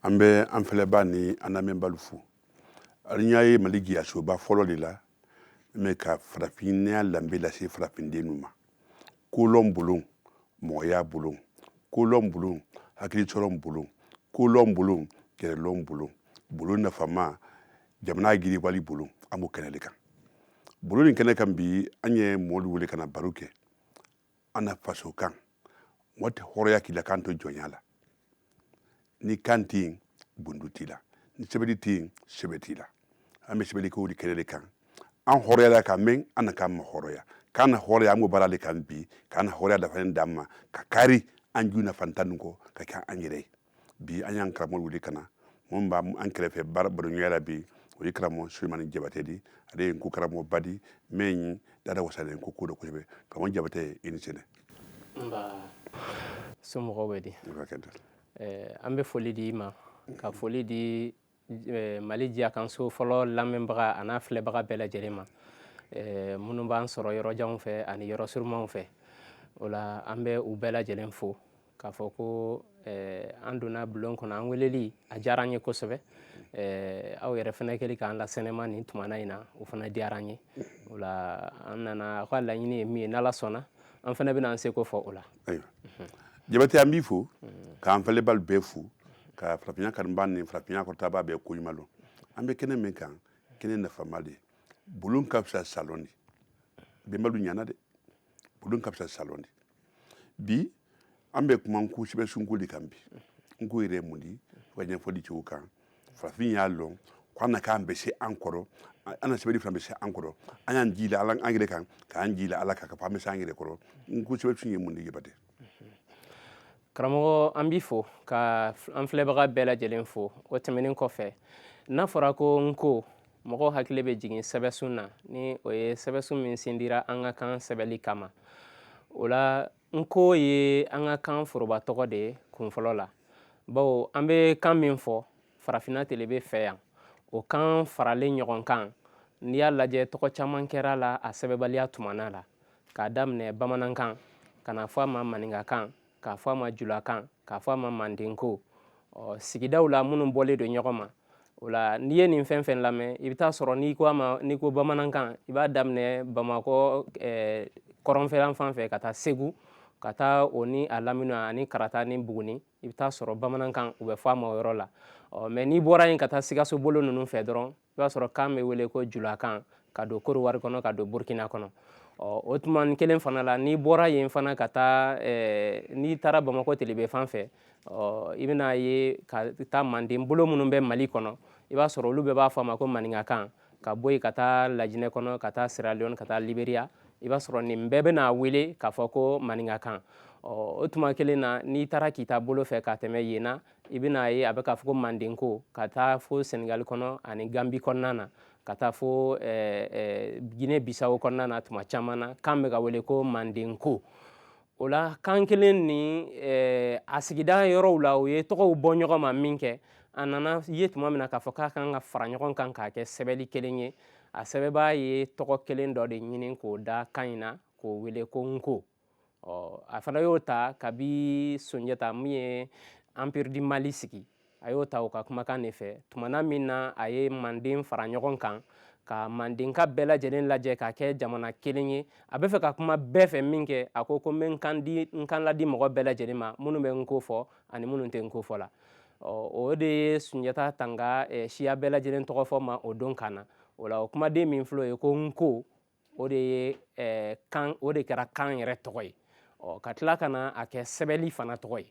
Ambe anfeleba ni anamembalufu. Arinyaye maligi ya shoba folo lila. Meka frafinia lambela si frafindenuma. Kulom bulung, moya bulung. Kulom bulung, hakili chorom bulung. Kulom bulung, kerelom bulung. Bulung na fama, jamana giri wali bulung, amu kenelika. Bulung kenekan bi, anye molu wule kana baruke. Ana faso kan. Mwate horoya kila kanto jonyala. Ni kanting bundutila. Ni sebedi ting sebetila. Ame sebedi ko di kenele kan. An horoya la kan men, ana kan ma horoya. Kana horoya amu barale kan bi, kana horoya da fanen damma, kakari anjuna fantanungo, kaka anyere. Bi anyan kramol wuli kana. Mumba ankelefe barbaro nyela bi, wuli kramo Sulemani Jabatedi, ade nku kramo badi, menyi dada wasale nku kudo kushebe. Kamo Jabate inisene. Mba somɔgɔw bɛ di an bɛ foli di ma ka foli di Mali Diakanso fɔlɔ lamɛnbaga a n'a filɛbaga bɛɛ lajɛlen ma minnu b'an sɔrɔ yɔrɔjanw fɛ ani yɔrɔ surumanw fɛ o la an bɛ u bɛɛ lajɛlen fo k'a fɔ ko an donna bulon kɔnɔ an weleli a diyara an ye kosɛbɛ aw yɛrɛ fana kɛli k'an lasɛnɛma nin tumana in na o fana diyara an ye o la an nana ka laɲini ye min ye n'Ala sɔnna an fana bɛna an seko fɔ o la. Jabate an b'i fo k'an filɛbali bɛɛ fo ka farafinya kanuba ni farafinya kɔrɔtaba bɛɛ ko ɲuman lɔ an bɛ kɛnɛ min kan kɛnɛ nafama de bulon ka fisa salon de bɛnbalu ɲana de bulon ka fisa salon de bi an bɛ kuma nku sɛbɛ sunko de kan bi nku yɛrɛ mun di ka ɲɛfɔli cogo kan farafin y'a lɔn ko an na k'an bɛ se an kɔrɔ an na sɛbɛnni fana bɛ se an kɔrɔ an y'an jila ala an yɛrɛ kan k'an jila ala kan ka fɔ an bɛ se an yɛrɛ kɔrɔ nku sɛbɛ sun ye mun di Jabate. Karamɔgɔ an b'i fo ka an filɛbaga bɛɛ lajɛlen fo o tɛmɛnen kɔfɛ n'a fɔra ko nko mɔgɔw hakili bɛ jigin sɛbɛsun na ni o ye sɛbɛsun min sen dira an ka kan sɛbɛli kama o la nko ye an ka kan foroba tɔgɔ de ye kunfɔlɔ la bawo an bɛ kan min fɔ farafinna tele bɛ fɛ yan o kan faralen ɲɔgɔn kan n'i y'a lajɛ tɔgɔ caman kɛra la a sɛbɛbaliya tumana la k'a daminɛ bamanankan ka na fɔ a ma maninkakan k'a fɔ a ma julakan k'a fɔ a ma mandenko sigidaw la minnu bɔlen don ɲɔgɔn ma o la n'i ye nin fɛn fɛn lamɛn i bɛ taa sɔrɔ n'i ko bamanankan i b'a daminɛ bamakɔ kɔrɔnfɛla fan fɛ ka taa segu ka taa o ni a lamini ani karata ni buguni i bɛ taa sɔrɔ bamanankan u bɛ fɔ a ma o yɔrɔ la mɛ n'i bɔra yen ka taa sikaso bolo ninnu fɛ dɔrɔn i b'a sɔrɔ kan bɛ wele ko julakan ka don Koriwari kɔnɔ ka don Burkina kɔnɔ o tuma kelen fana la n'i bɔra yen fana ka taa n'i taara Bamakɔ Tilebe fan fɛ i bɛna ye ka taa Manden bolo minnu bɛ Mali kɔnɔ i b'a sɔrɔ olu bɛɛ b'a fɔ a ma ko maninkakan ka bɔ yen ka taa Lajinɛ kɔnɔ ka taa Sierra Leone ka taa Liberiya i b'a sɔrɔ nin bɛɛ bɛna wele k'a fɔ ko maninkakan o tuma kelen na n'i taara Kita bolo fɛ ka tɛmɛ yen na i bɛna ye a bɛ k'a fɔ ko mandenko ka taa fo Senegali kɔnɔ ani Gambi kɔnɔna na ka taa fo Guinée Bissau kɔnɔna na tuma caman na kan bɛ ka wele ko mandenko o la kan kelen ni a sigida yɔrɔw la o ye tɔgɔw bɔ ɲɔgɔn ma min kɛ a nana ye tuma min na k'a fɔ k'a kan ka fara ɲɔgɔn kan k'a kɛ sɛbɛli kelen ye a sɛbɛbaa ye tɔgɔ kelen dɔ de ɲini k'o da kan in na k'o wele ko nko a fana y'o ta kabi Sunjata min ye Empire du Mali sigi a y'o ta o ka kumakan de fɛ tumana min na a ye Manden fara ɲɔgɔn kan ka Mandenka bɛɛ lajɛlen lajɛ k'a kɛ jamana kelen ye a bɛ fɛ ka kuma bɛɛ fɛ min kɛ a ko n bɛ n kan ladi mɔgɔ bɛɛ lajɛlen ma minnu bɛ nko fɔ ani minnu tɛ nko fɔ la o de ye Sunjata tanga siya bɛɛ lajɛlen tɔgɔ fɔ ma o don kan na o la o kumaden min filɛ o ye ko nko o de kɛra kan yɛrɛ tɔgɔ ye ka tila ka na a kɛ sɛbɛli fana tɔgɔ ye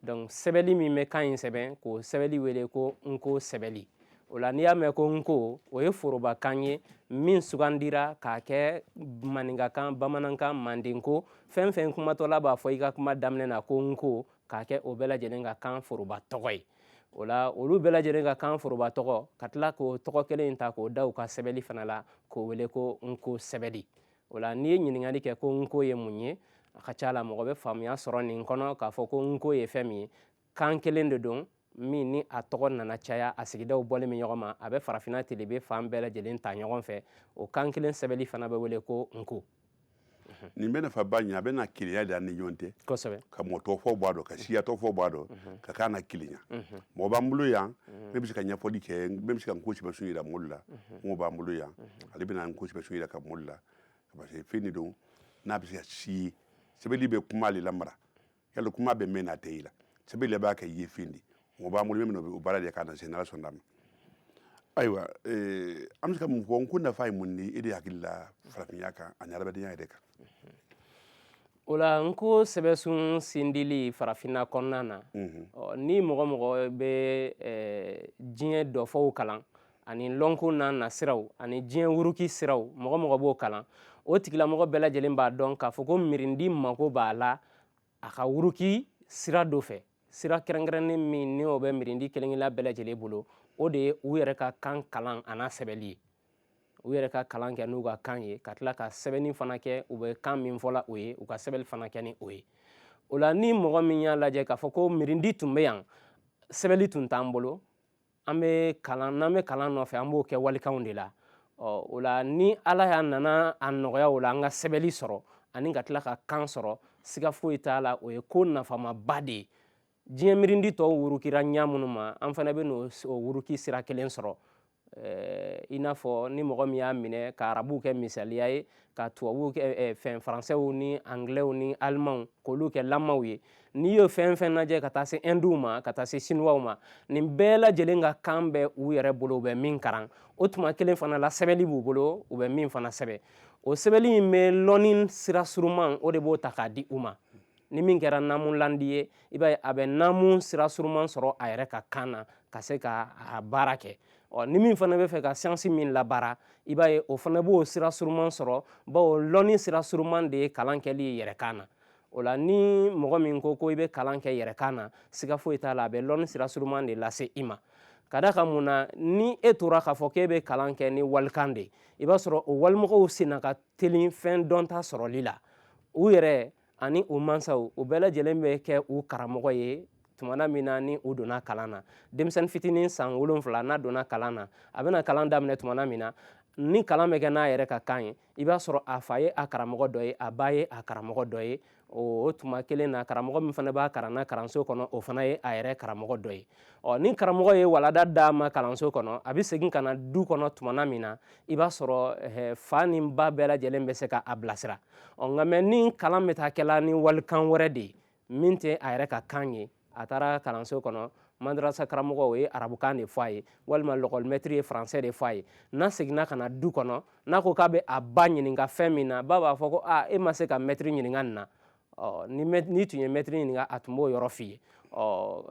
donc sɛbɛli min bɛ kan in sɛbɛn k'o sɛbɛli wele ko nko sɛbɛli o la n'i y'a mɛn ko nko o ye forobakan ye min sugandira k'a kɛ maninkakan bamanankan mandenko fɛn fɛn kumatɔla b'a fɔ i ka kuma daminɛ na ko nko k'a kɛ o bɛɛ lajɛlen ka kan foroba tɔgɔ ye o la olu bɛɛ lajɛlen ka kan foroba tɔgɔ ka tila k'o tɔgɔ kelen in ta k'o da u ka sɛbɛli fana la k'o wele ko nko sɛbɛli o la n'i ye ɲininkali kɛ ko nko ye mun ye a ka ca la mɔgɔ bɛ faamuya sɔrɔ nin kɔnɔ k'a fɔ ko nko ye fɛn min ye kan kelen de don min ni a tɔgɔ nana caya a sigidaw bɔlen bɛ ɲɔgɔn ma a bɛ farafinna Tilebe fan bɛɛ lajɛlen ta ɲɔgɔn fɛ o kan kelen sɛbɛli fana bɛ wele ko nko nin bɛ nafa ba ɲɛ a bɛ na kelenya de an ni ɲɔgɔn tɛ ka mɔtɔfɔ b'a dɔn ka siyatɔfɔ b'a dɔn ka k'a na kelenya mɔgɔ b'an bolo yan ne bɛ se ka ɲɛfɔli kɛ n bɛ se ka n ko sɛbɛsun yira mɔli la mɔgɔ b'an bolo yan ale bɛna n ko sɛbɛsun yira ka mɔli la parce que fɛn de don n'a bɛ se ka si ye sɛbɛli bɛ kuma ale lamara yala kuma bɛ mɛn n'a tɛ i la sɛbɛli b'a kɛ ye fɛn de mɔgɔ b'an bolo min o baara de k'a na se n'ala sɔnna ma ayiwa an bɛ se ka mun fɔ n ko nafa ye mun di e de hakili la farafinya kan ani adamadenya yɛrɛ kan o la n ko sɛbɛsun sindili farafinna kɔnɔna na ni mɔgɔ bɛ diɲɛ dɔfɔw kalan ani lɔnko n'a nasiraw ani diɲɛ wuruki siraw mɔgɔ b'o kalan o tigilamɔgɔ bɛɛ lajɛlen b'a dɔn k'a fɔ ko mirindi mako b'a la a ka wuruki sira dɔ fɛ sira kɛrɛnkɛrɛnnen min ni o bɛ mirindi kelen-kelenna bɛɛ lajɛlen bolo o de ye u yɛrɛ ka kan kalan a n'a sɛbɛli ye u yɛrɛ ka kalan kɛ n'u ka kan ye ka tila ka sɛbɛnni fana kɛ u bɛ kan min fɔla o ye u ka sɛbɛnni fana kɛ ni o ye o la ni mɔgɔ min y'a lajɛ k'a fɔ ko mirindi tun bɛ yan sɛbɛnni tun t'an bolo n'an bɛ kalan nɔfɛ an b'o kɛ walikanw de la o la ni ala y'a nana a nɔgɔya o la an ka sɛbɛnni sɔrɔ ani ka tila ka kan sɔrɔ siga foyi t'a la o ye ko nafamaba de ye diɲɛ mirindi tɔw wurukira ɲa minnu ma an fana bɛ n'o wuruki sira kelen sɔrɔ i n'a fɔ ni mɔgɔ min y'a minɛ ka arabuw kɛ misaliya ye ka tubabuw kɛ faransɛw ni angilɛw ni alimanw k'olu kɛ lamaw ye n'i y'o fɛn lajɛ ka taa se ɛndiw ma ka taa se siniwaw ma nin bɛɛ lajɛlen ka kan bɛ u yɛrɛ bolo u bɛ min karan o tuma kelen fana la sɛbɛnni b'u bolo u bɛ min fana sɛbɛn o sɛbɛnni in bɛ lɔnni sira suruman o de b'o ta k'a di u ma ni min kɛra naamunlandi ye i b'a ye a bɛ naamu sira suruman sɔrɔ a yɛrɛ ka kan na ka se ka a baara kɛ ni min fana bɛ fɛ ka siyansi min labaara i b'a ye o fana b'o sira suruman sɔrɔ bawo lɔnni sira suruman de ye kalan kɛli ye yɛrɛkan na o la ni mɔgɔ min ko i bɛ kalan kɛ yɛrɛkan na siga foyi t'a la a bɛ lɔnni sira suruman de lase i ma ka da kan mun na ni e tora k'a fɔ k'e bɛ kalan kɛ ni walikan de ye i b'a sɔrɔ o walimɔgɔw senna ka teli fɛn dɔnta sɔrɔli la u yɛrɛ ani u mansaw u bɛɛ lajɛlen bɛ kɛ u karamɔgɔ ye tumana min na ni u donna kalan na denmisɛnnin fitinin san 7 n'a donna kalan na a bɛna kalan daminɛ tumana min na ni kalan bɛ kɛ n'a yɛrɛ ka kan ye i b'a sɔrɔ a fa ye a karamɔgɔ dɔ ye a ba ye a karamɔgɔ dɔ ye o tuma kelen na karamɔgɔ min fana b'a karan na kalanso kɔnɔ o fana ye a yɛrɛ karamɔgɔ dɔ ye ni karamɔgɔ ye walada d'a ma kalanso kɔnɔ a bɛ segin ka na du kɔnɔ tumana min na i b'a sɔrɔ fa ni ba bɛɛ lajɛlen bɛ se k'a bilasira nka mɛ ni kalan bɛ taa kɛla ni walikan wɛrɛ de ye min tɛ a yɛrɛ ka kan ye a taara kalanso kɔnɔ madarasa karamɔgɔ o ye arabukan de fɔ a ye walima lɔgɔlimɛtiri ye faransɛ de fɔ a ye n'a seginna ka na du kɔnɔ n'a ko k'a bɛ a ba ɲininka fɛn min na ba b'a fɔ ko e ma se ka mɛtiri ɲininka nin na n'i tun ye mɛtiri ɲininka a tun b'o yɔrɔ f'i ye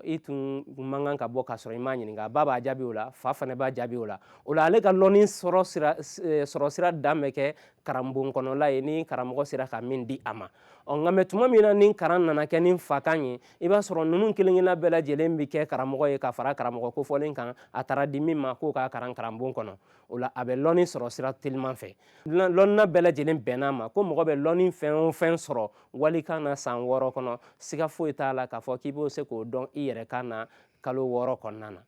i tun man kan ka bɔ k'a sɔrɔ i m'a ɲininka ba b'a jaabi o la fa fana b'a jaabi o la ale ka lɔnni sɔrɔ sira dan bɛ kɛ karamɔgɔ kɔnɔla ye ni karamɔgɔ sera ka min di a ma nka mɛ tuma min na ni karan nana kɛ ni fakan ye i b'a sɔrɔ ninnu kelen-kelenna bɛɛ lajɛlen bɛ kɛ karamɔgɔ ye ka fara karamɔgɔ kofɔlen kan a taara di min ma k'o ka karan karamɔgɔ kɔnɔ o la a bɛ lɔnni sɔrɔ sira teliman fɛ lɔnna bɛɛ lajɛlen bɛnn'a ma ko mɔgɔ bɛ lɔnni fɛn o fɛn sɔrɔ walikan na san 6 kɔnɔ siga foyi t'a la k'a fɔ k'i b'o se k'o dɔn i yɛrɛ kan na kalo 6 kɔnɔna na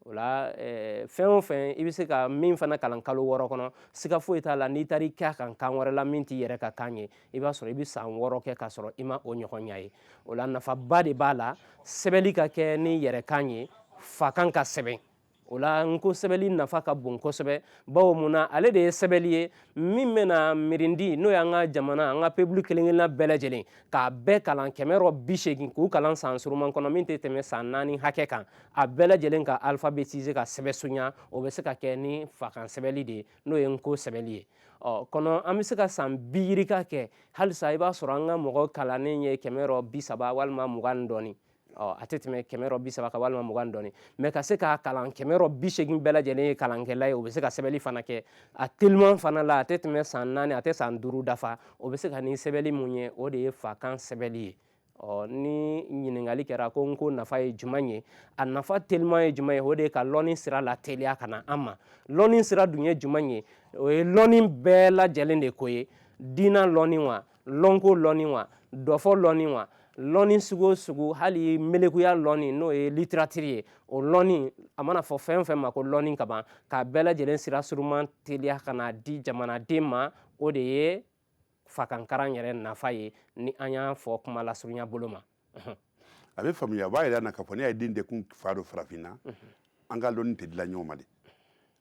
o la fɛn o fɛn i bɛ se ka min fana kalan kalo 6 kɔnɔ siga foyi t'a la n'i taara i kɛ a kan kan wɛrɛ la min t'i yɛrɛ ka kan ye i b'a sɔrɔ i bɛ san 6 kɛ k'a sɔrɔ i ma o ɲɔgɔn ɲa ye o la nafaba de b'a la sɛbɛnni ka kɛ ni yɛrɛ kan ye fa kan ka sɛbɛn o la n ko sɛbɛnni nafa ka bon kosɛbɛ bawo mun na ale de ye sɛbɛnni ye min bɛna mirindi n'o y'an ka jamana an ka pebulu kelen-kelenna bɛɛ lajɛlen k'a bɛɛ kalan 180 k'u kalan san suruman kɔnɔ min tɛ tɛmɛ san 4 hakɛ kan a bɛɛ lajɛlen ka alphabétiser ka sɛbɛnsunya o bɛ se ka kɛ ni fakan sɛbɛnni de ye n'o ye n ko sɛbɛnni ye kɔnɔ an bɛ se ka san 2 yirika kɛ halisa i b'a sɔrɔ an ka mɔgɔ kalannen ye 130 walima 20 dɔɔnin a tɛ tɛmɛ 130 kan walima 20 dɔɔnin mɛ ka se k'a kalan 180 bɛɛ lajɛlen ye kalankɛla ye o bɛ se ka sɛbɛnni fana kɛ a teliman fana la a tɛ tɛmɛ san 4 a tɛ san 5 dafa o bɛ se ka ni sɛbɛnni mun ye o de ye fakan sɛbɛnni ye ni ɲininkali kɛra ko n ko nafa ye jumɛn ye a nafa teliman ye jumɛn ye o de ye ka lɔnni sira lateliya ka na an ma lɔnni sira dun ye jumɛn ye o ye lɔnni bɛɛ lajɛlen de ko ye diina lɔnni wa lɔnko lɔnni wa dɔfɔ lɔnni wa lɔnni sugu o sugu hali melekuya lɔnni n'o ye literatiri ye o lɔnni a mana fɔ fɛn o fɛn ma ko lɔnni ka ban k'a bɛɛ lajɛlen sira suruman teliya ka na di jamanaden ma o de ye fakankaran yɛrɛ nafa ye ni an y'a fɔ kuma lasurunya bolo ma. A bɛ faamuya a b'a yɛrɛ na k'a fɔ ne ye den de kun fa dɔ farafinna an ka lɔnni tɛ dilan ɲɔgɔn ma de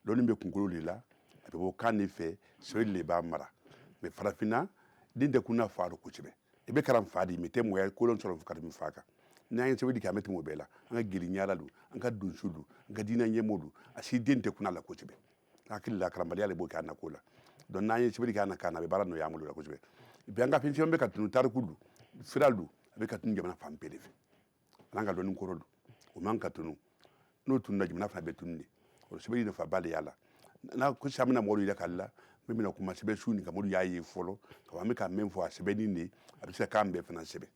lɔnni bɛ kunkolo de la a bɛ bɔ kan de fɛ soyi de b'a mara mais farafinna den de kun na fa dɔ kosɛbɛ i bɛ karan fa di mais tɛ mɔgɔya kolon sɔrɔ ka tɛmɛ fa kan n'an ye sɛbɛn di kɛ an bɛ tɛmɛ o bɛɛ la an ka giri ɲala don an ka donso don an ka diinɛ ɲɛmɔgɔ don a si den tɛ kunna la kosɛbɛ hakili la karamɔgɔya de b'o kɛ a nako la donc n'an ye sɛbɛn di kɛ an na kan na a bɛ baara nɔgɔya an bolo la kosɛbɛ bi an ka fɛn caman bɛ ka tunu tariku don sira don a bɛ ka tunu jamana fan bɛɛ de fɛ an ka lɔnni kɔrɔ don o man ka tunu n'o tununa jamana fana bɛ tunu de o sɛbɛn nafa ba de y'a la n'a ko sa bɛna mɔgɔw yɛrɛ k'ale la min bɛna kuma sɛbɛn su ni ka mɔgɔw y'a ye fɔlɔ ka an bɛ ka min fɔ a sɛbɛnni de a bɛ se ka kan bɛɛ fana sɛbɛn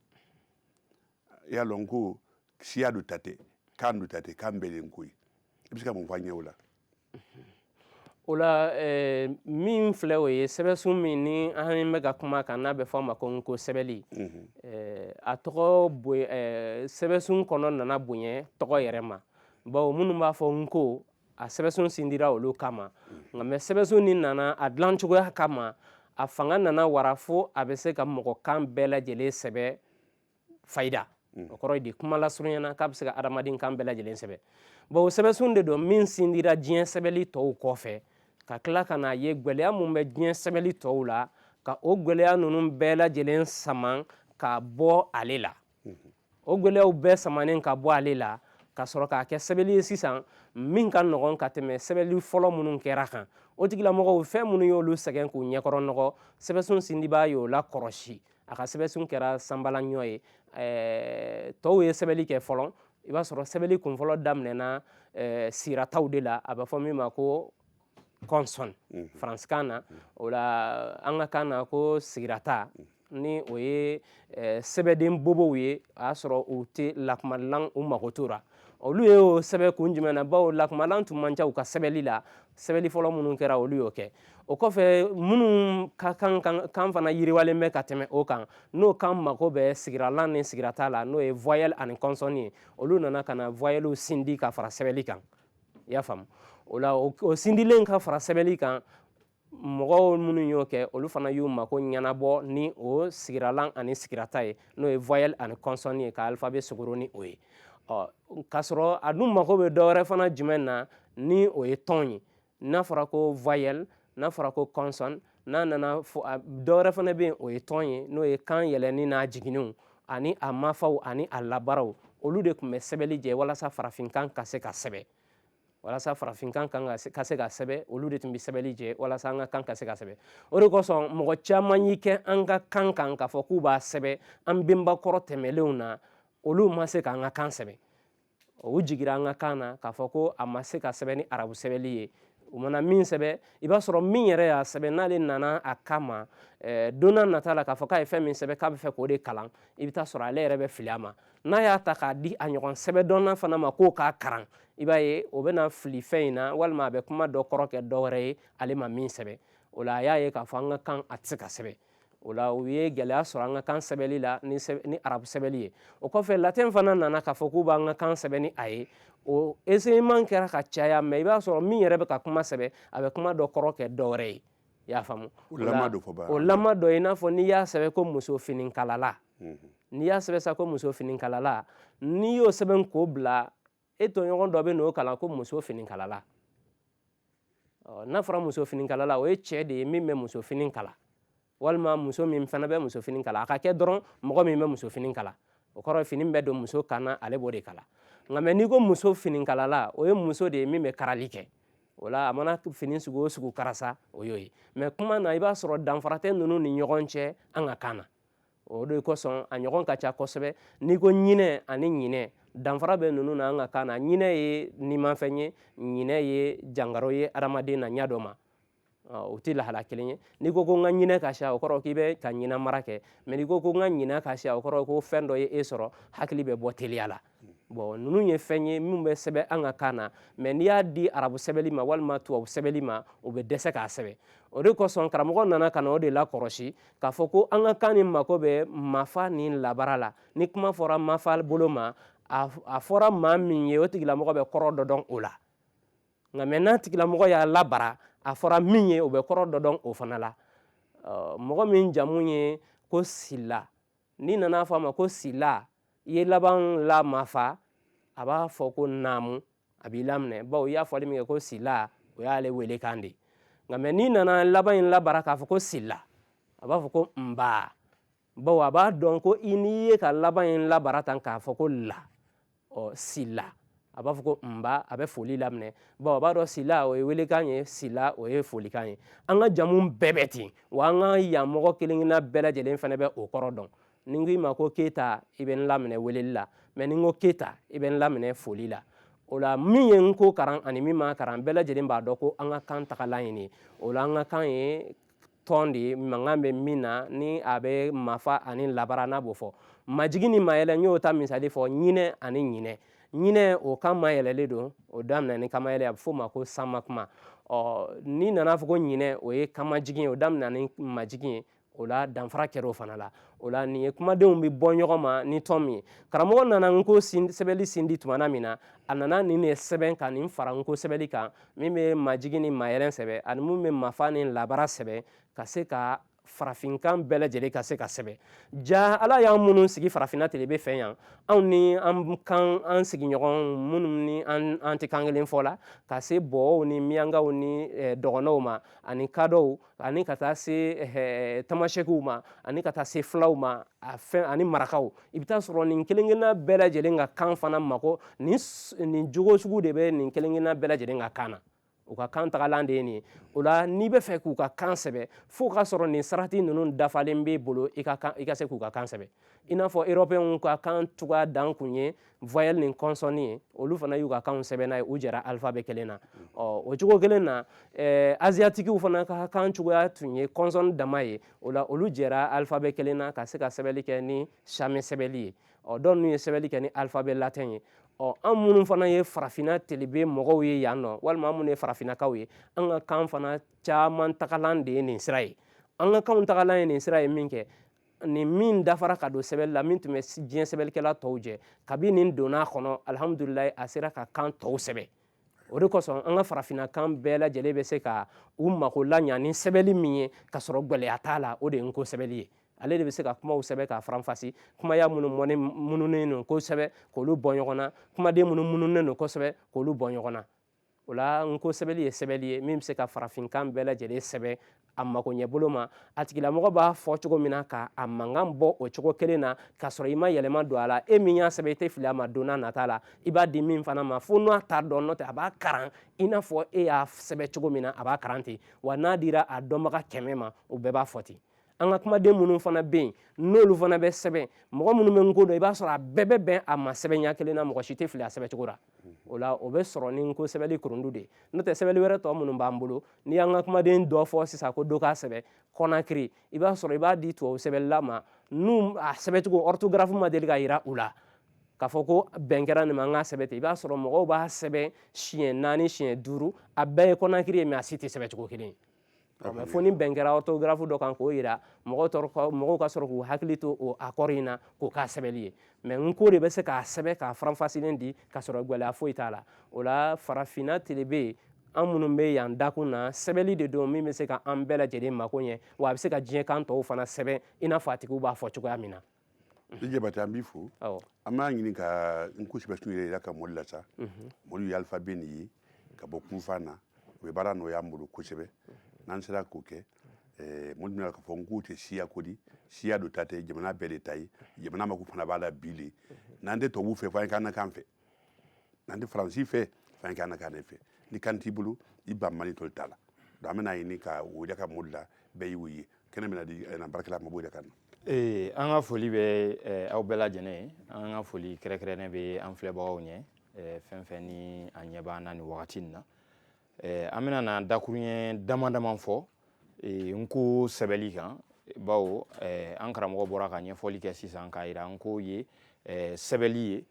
i y'a lɔn ko siya do ta tɛ kan do ta tɛ kan bɛɛ de ko ye i bɛ se ka mun fɔ an ɲɛ o la. O la min filɛ o ye sɛbɛnsun min ni an bɛ ka kuma kan n'a bɛ fɔ a ma ko nko sɛbɛnli a tɔgɔ sɛbɛnsun kɔnɔ nana bonya tɔgɔ yɛrɛ ma bawo minnu b'a fɔ nko a sɛbɛnsun sindira olu kama nka mɛ sɛbɛnsun nin nana a dilan cogoya kama a fanga nana wara fo a bɛ se ka mɔgɔ kan bɛɛ lajɛlen sɛbɛ fayida o kɔrɔ ye di kuma lasurunyana k'a bɛ se ka adamaden kan bɛɛ lajɛlen sɛbɛ bawo sɛbɛnsun de don min sindira diɲɛ sɛbɛnli tɔw kɔfɛ ka tila ka n'a ye gwɛlɛya mun bɛ diɲɛ sɛbɛnli tɔw la ka o gwɛlɛya ninnu bɛɛ lajɛlen saman ka bɔ ale la o gwɛlɛyaw bɛɛ samanen ka bɔ ale la ka sɔrɔ k'a kɛ sɛbɛnli ye sisan min ka nɔgɔn ka tɛmɛ sɛbɛnli fɔlɔ minnu kɛra kan o tigilamɔgɔw fɛn minnu y'olu sɛgɛn k'u ɲɛkɔrɔ nɔgɔ sɛbɛnsun sindibaa y'o la kɔrɔsi a ka sɛbɛnsun kɛra sanbalanɲɔ ye tɔw ye sɛbɛnli kɛ fɔlɔ i b'a sɔrɔ sɛbɛnli kunfɔlɔ daminɛna sirataw de la a bɛ fɔ min ma ko consonne faransikan na o la an ka kan na ko sigirata ni o ye sɛbɛden bobow ye a y'a sɔrɔ u tɛ lakumadilan u mago tora olu ye o sɛbɛn kun jumɛn na bawo lakumadilan tun man ca u ka sɛbɛnli la sɛbɛnli fɔlɔ minnu kɛra olu y'o kɛ o kɔfɛ minnu ka kan fana yiriwalen bɛ ka tɛmɛ o kan n'o kan mago bɛ sigiralan ni sigirata la n'o ye voyelle ani consonne ye olu nana ka na voyelles sindi ka fara sɛbɛnli kan i y'a faamu o la o sindilen ka fara sɛbɛnli kan mɔgɔw minnu y'o kɛ olu fana y'u mako ɲɛnabɔ ni o sigiralan ani sigirata ye n'o ye voyelle ani consonne ye ka alphabet sogoro ni o ye k'a sɔrɔ a dun mako bɛ dɔwɛrɛ fana jumɛn na ni o ye tɔn ye n'a fɔra ko voyelle n'a fɔra ko consonne n'a nana dɔwɛrɛ fana bɛ yen o ye tɔn ye n'o ye kan yɛlɛnni n'a jiginniw ani a mafaw ani a labaraw olu de tun bɛ sɛbɛnli jɛ walasa farafinkan ka se ka sɛbɛn walasa farafinkan ka se ka sɛbɛn olu de tun bɛ sɛbɛnli jɛ walasa an ka kan ka se ka sɛbɛn o de kosɔn mɔgɔ caman y'i kɛ an ka kan kan k'a fɔ k'u b'a sɛbɛn an benbakɔrɔ tɛmɛlenw na olu ma se k'an ka kan sɛbɛn o jigira an ka kan na k'a fɔ ko a ma se ka sɛbɛn ni arabu sɛbɛnli ye u mana min sɛbɛn i b'a sɔrɔ min yɛrɛ y'a sɛbɛn n'ale nana a kama don n'a nata la k'a fɔ k'a ye fɛn min sɛbɛn k'a bɛ fɛ k'o de kalan i bɛ taa sɔrɔ ale yɛrɛ bɛ fili a ma n'a y'a ta k'a di a ɲɔgɔn sɛbɛndɔnna fana ma k'o k'a karan i b'a ye o bɛna fili fɛn in na walima a bɛ kuma dɔ kɔrɔ kɛ dɔ wɛrɛ ye ale ma min sɛbɛn o la a y'a ye k'a fɔ an ka kan a tɛ se ka sɛbɛn o la u ye gɛlɛya sɔrɔ an ka kan sɛbɛnli la ni arabu sɛbɛnli ye o kɔfɛ latin fana nana k'a fɔ k'u b'an ka kan sɛbɛn ni a ye o essayement kɛra ka caya mɛ i b'a sɔrɔ min yɛrɛ bɛ ka kuma sɛbɛn a bɛ kuma dɔ kɔrɔ kɛ dɔ wɛrɛ ye i y'a faamu o lama dɔ i n'a fɔ n'i y'a sɛbɛn ko muso finikalala n'i y'a sɛbɛn sa ko muso finikalala n'i y'o sɛbɛn k'o bila e tɔɲɔgɔn dɔ bɛ n'o kalan ko muso finikalala n'a fɔra muso finikalala o ye cɛ de ye min bɛ muso fini kala walima muso min fana bɛ muso fini kala a ka kɛ dɔrɔn mɔgɔ min bɛ muso fini kala o kɔrɔ ye fini bɛ don muso kan na ale b'o de kala nka mɛ n'i ko muso finikalala o ye muso de ye min bɛ karali kɛ o la a mana fini sugu o sugu karasa o y'o ye mɛ kuma na i b'a sɔrɔ danfara tɛ ninnu ni ɲɔgɔn cɛ an ka kan na o de kosɔn a ɲɔgɔn ka ca kosɛbɛ n'i ko ɲinɛ ani ɲinɛ danfara bɛ ninnu na an ka kan na ɲinɛ ye nimafɛn ye ɲinɛ ye jangaro ye adamaden na ɲɛ dɔ ma o tɛ lahala kelen ye n'i ko n ka ɲinɛ ka siya o kɔrɔ k'i bɛ ka ɲinɛ mara kɛ mɛ n'i ko n ka ɲinɛ ka siya o kɔrɔ ko fɛn dɔ ye e sɔrɔ hakili bɛ bɔ teliya la bon ninnu ye fɛn ye min bɛ sɛbɛn an ka kan na mɛ n'i y'a di arabu sɛbɛnli ma walima tubabu sɛbɛnli ma o bɛ dɛsɛ k'a sɛbɛn o de kosɔn karamɔgɔ nana ka na o de la kɔrɔsi k'a fɔ ko an ka kan ni mako bɛ mafa ni labara la ni kuma fɔra mafa bolo ma a fɔra maa min ye o tigilamɔgɔ bɛ kɔrɔ dɔ dɔn o la nka mɛ n'a tigilamɔgɔ y'a labara a fɔra min ye o bɛ kɔrɔ dɔ dɔn o fana la mɔgɔ min jamu ye ko Sila ni nana fɔ a ma ko Sila i ye laban la mafa a b'a fɔ ko naamu a b'i laminɛ bawo i y'a fɔli min kɛ ko Sila o y'ale welekan de ye nka mɛ n'i nana laban in labara k'a fɔ ko Sila a b'a fɔ ko nba bawo a b'a dɔn ko i n'i ye ka laban in labara tan k'a fɔ ko la Sila a b'a fɔ ko nba a bɛ foli laminɛ bawo a b'a dɔn Sila o ye welekan ye Sila o ye folikan ye an ka jamu bɛɛ bɛ ten wa an ka yan mɔgɔ kelen-kelenna bɛɛ lajɛlen fana bɛ o kɔrɔ dɔn ni n ko i ma ko Keyita i bɛ n laminɛ weleli la mɛ ni n ko Keyita i bɛ n laminɛ foli la o la min ye n ko karan ani min ma karan bɛɛ lajɛlen b'a dɔn ko an ka kan tagalan ye nin ye o la an ka kan ye tɔn de ye mankan bɛ min na ni a bɛ mafa ani labara n'a b'o fɔ majigi ni mayɛlɛ n y'o ta misali fɔ ɲinɛ ani ɲinɛ ɲinɛ o kan mayɛlɛlen don o daminɛ ni kamayɛlɛ a bɛ f'o ma ko sanmakuma n'i nana fɔ ko ɲinɛ o ye kamajigi ye o daminɛ ni majigi ye o la danfara kɛra o fana la o la nin ye kumadenw bɛ bɔ ɲɔgɔn ma ni tɔn min ye karamɔgɔ nana n ko sɛbɛnni sindi tumana min na a nana nin de sɛbɛn ka nin fara n ko sɛbɛnni kan min bɛ majigi ni mayɛlɛn sɛbɛn ani min bɛ mafa ni labara sɛbɛn ka se ka farafinkan bɛɛ lajɛlen ka se ka sɛbɛn ja ala y'an minnu sigi farafinna tele bɛ fɛ yan anw ni an sigiɲɔgɔn minnu ni an tɛ kan kelen fɔ la ka se bɔɔw ni miyankaw ni dɔgɔnɔw ma ani kadɔw ani ka taa se tamasɛkiw ma ani ka taa se filaw ma ani marakaw i bɛ taa sɔrɔ nin kelen-kelenna bɛɛ lajɛlen ka kan fana mako nin jogo sugu de bɛ nin kelen-kelenna bɛɛ lajɛlen ka kan na u ka kan tagalan de ye nin ye o la n'i bɛ fɛ k'u ka kan sɛbɛ fo ka sɔrɔ nin sarati ninnu dafalen b'e bolo i ka se k'u ka kan sɛbɛ i n'a fɔ européenw ka kan cogoya dan kun ye voyelle ni consonne ye olu fana y'u ka kanw sɛbɛn n'a ye u jɛra alphabet kelen na o cogo kelen na asiatikiw fana ka kan cogoya tun ye consonne dama ye o la olu jɛra alphabet kelen na ka se ka sɛbɛnni kɛ ni sami sɛbɛnni ye dɔw n'u ye sɛbɛnni kɛ ni alphabet latin ye an minnu fana ye farafinna telebe mɔgɔw ye yan nɔ walima an minnu ye farafinnakaw ye an ka kan fana caman tagalan de ye nin sira ye an ka kanw tagalan ye nin sira ye min kɛ nin min dafara ka don sɛbɛnni la min tun bɛ diɲɛ sɛbɛnnikɛla tɔw jɛ kabi nin donna kɔnɔ alihamudulilayi a sera ka kan tɔw sɛbɛn o de kosɔn an ka farafinnakan bɛɛ lajɛlen bɛ se ka u mako laɲa ni sɛbɛnni min ye ka sɔrɔ gɛlɛya t'a la o de ye n ko sɛbɛnni ye ale de bɛ se ka kumaw sɛbɛn k'a faranfasi kumaya minnu mununen don kosɛbɛ k'olu bɔ ɲɔgɔn na kumaden minnu mununen don kosɛbɛ k'olu bɔ ɲɔgɔn na o la n ko sɛbɛnni ye sɛbɛnni ye min bɛ se ka farafinkan bɛɛ lajɛlen sɛbɛn a makoɲɛbolo ma a tigilamɔgɔ b'a fɔ cogo min na ka a mankan bɔ o cogo kelen na k'a sɔrɔ i ma yɛlɛma don a la e min y'a sɛbɛn i tɛ fili a ma don n'a nata la i b'a di min fana ma fo n'a t'a dɔn n'o tɛ a b'a karan i n'a fɔ e y'a sɛbɛn cogo min na a b'a karan ten wa n'a dira a dɔnbaga 100 ma o bɛɛ b'a fɔ ten an ka kumaden minnu fana bɛ yen n'olu fana bɛ sɛbɛn mɔgɔ minnu bɛ n ko dɔn i b'a sɔrɔ a bɛɛ bɛ bɛn a ma sɛbɛnya kelen na mɔgɔ si tɛ fili a sɛbɛn cogo la o la o bɛ sɔrɔ ni n ko sɛbɛnni kurundu de ye n'o tɛ sɛbɛnni wɛrɛ tɔ minnu b'an bolo n'i y'an ka kumaden dɔ fɔ sisan ko dɔ k'a sɛbɛn kɔnakiri i b'a sɔrɔ i b'a di tubabu sɛbɛnla ma n'u a sɛbɛncogo orthographe ma deli ka yira u la k'a fɔ ko bɛn kɛra nin ma an ka sɛbɛn ten i b'a sɔrɔ mɔgɔw b'a sɛbɛn siɲɛ 4 siɲɛ 5 a bɛɛ ye kɔnakiri ye mɛ a si tɛ sɛbɛn cogo kelen ye mɛ fo ni bɛn kɛra orthographe dɔ kan k'o yira mɔgɔw ka sɔrɔ k'u hakili to o accord in na k'o k'a sɛbɛnni ye mɛ n ko de bɛ se k'a sɛbɛn k'a faranfasilen di ka sɔrɔ gɛlɛya foyi t'a la o la farafinna telebe an minnu bɛ yan dakun na sɛbɛnni de don min bɛ se ka an bɛɛ lajɛlen mako ɲɛ wa a bɛ se ka diɲɛ kan tɔw fana sɛbɛn i n'a fɔ a tigiw b'a fɔ cogoya min na i Jabate an b'i fo an b'a ɲini ka n ko sɛbɛntigiw yɛrɛ ka mɔli la sa mɔli ye alphabet nin ye ka bɔ kunfan na u bɛ baara nɔgɔya an bolo kosɛbɛ n'an sera k'o kɛ mɔli bɛna k'a fɔ n k'u tɛ siya ko di siya dɔ ta tɛ jamana bɛɛ de ta ye jamana mako fana b'a la bi le n'an tɛ tubabuw fɛ fo an k'an na kan fɛ n'an tɛ faransi fɛ fo an k'an na kan fɛ ni kan t'i bolo i ban mali tɔli t'a la donc an bɛna ɲini ka o yɛrɛ ka mɔli la bɛɛ y'o ye kɛnɛ bɛna di barakɛla ma b'o yɛrɛ kan na an ka foli bɛ aw bɛɛ lajɛlen ye an ka foli kɛrɛnkɛrɛnnen bɛ an filɛbagaw ɲɛ fɛn fɛn ni a ɲɛ b'an na nin wagati in na an bɛna na dakuruɲɛ dama dama fɔ n ko sɛbɛnni kan bawo an karamɔgɔ bɔra ka ɲɛfɔli kɛ sisan k'a yira n ko ye sɛbɛnni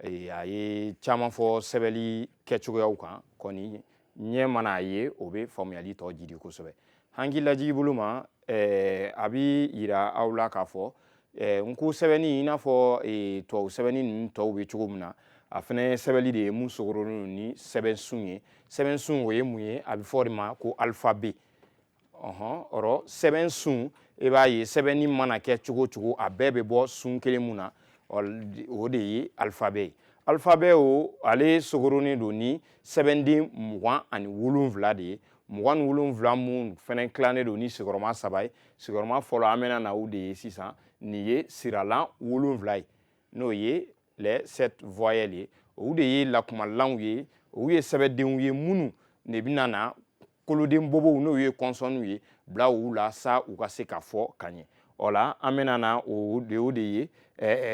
ye a ye caman fɔ sɛbɛnni kɛcogoyaw kan kɔni ɲɛ mana a ye o bɛ faamuyali tɔ jidi kosɛbɛ hakili lajigi bolo ma a bɛ yira aw la k'a fɔ n ko sɛbɛnni i n'a fɔ tubabu sɛbɛnni ninnu tɔw bɛ cogo min na a fana ye sɛbɛnni de ye mun sogorolen don ni sɛbɛnsun ye sɛbɛnsun o ye mun ye a bɛ fɔ o de ma ko alphabet ɔrɔ sɛbɛn sun e b'a ye sɛbɛnni mana kɛ cogo cogo a bɛɛ bɛ bɔ sun kelen mun na o de ye alphabet ye alphabet o ale sogoronnen don ni sɛbɛnden 27 de ye 27 mun fɛnɛ tilannen don ni sigiyɔrɔma 3 ye sigiyɔrɔma fɔlɔ an bɛna na o de ye sisan nin ye siralan 7 ye n'o ye les 7 voyelles ye o de ye lakumalanw ye o ye sɛbɛndenw ye minnu ne bɛna na koloden bobow n'o ye consonnes ye bila u la sa u ka se ka fɔ ka ɲɛ o la an bɛna na o de ye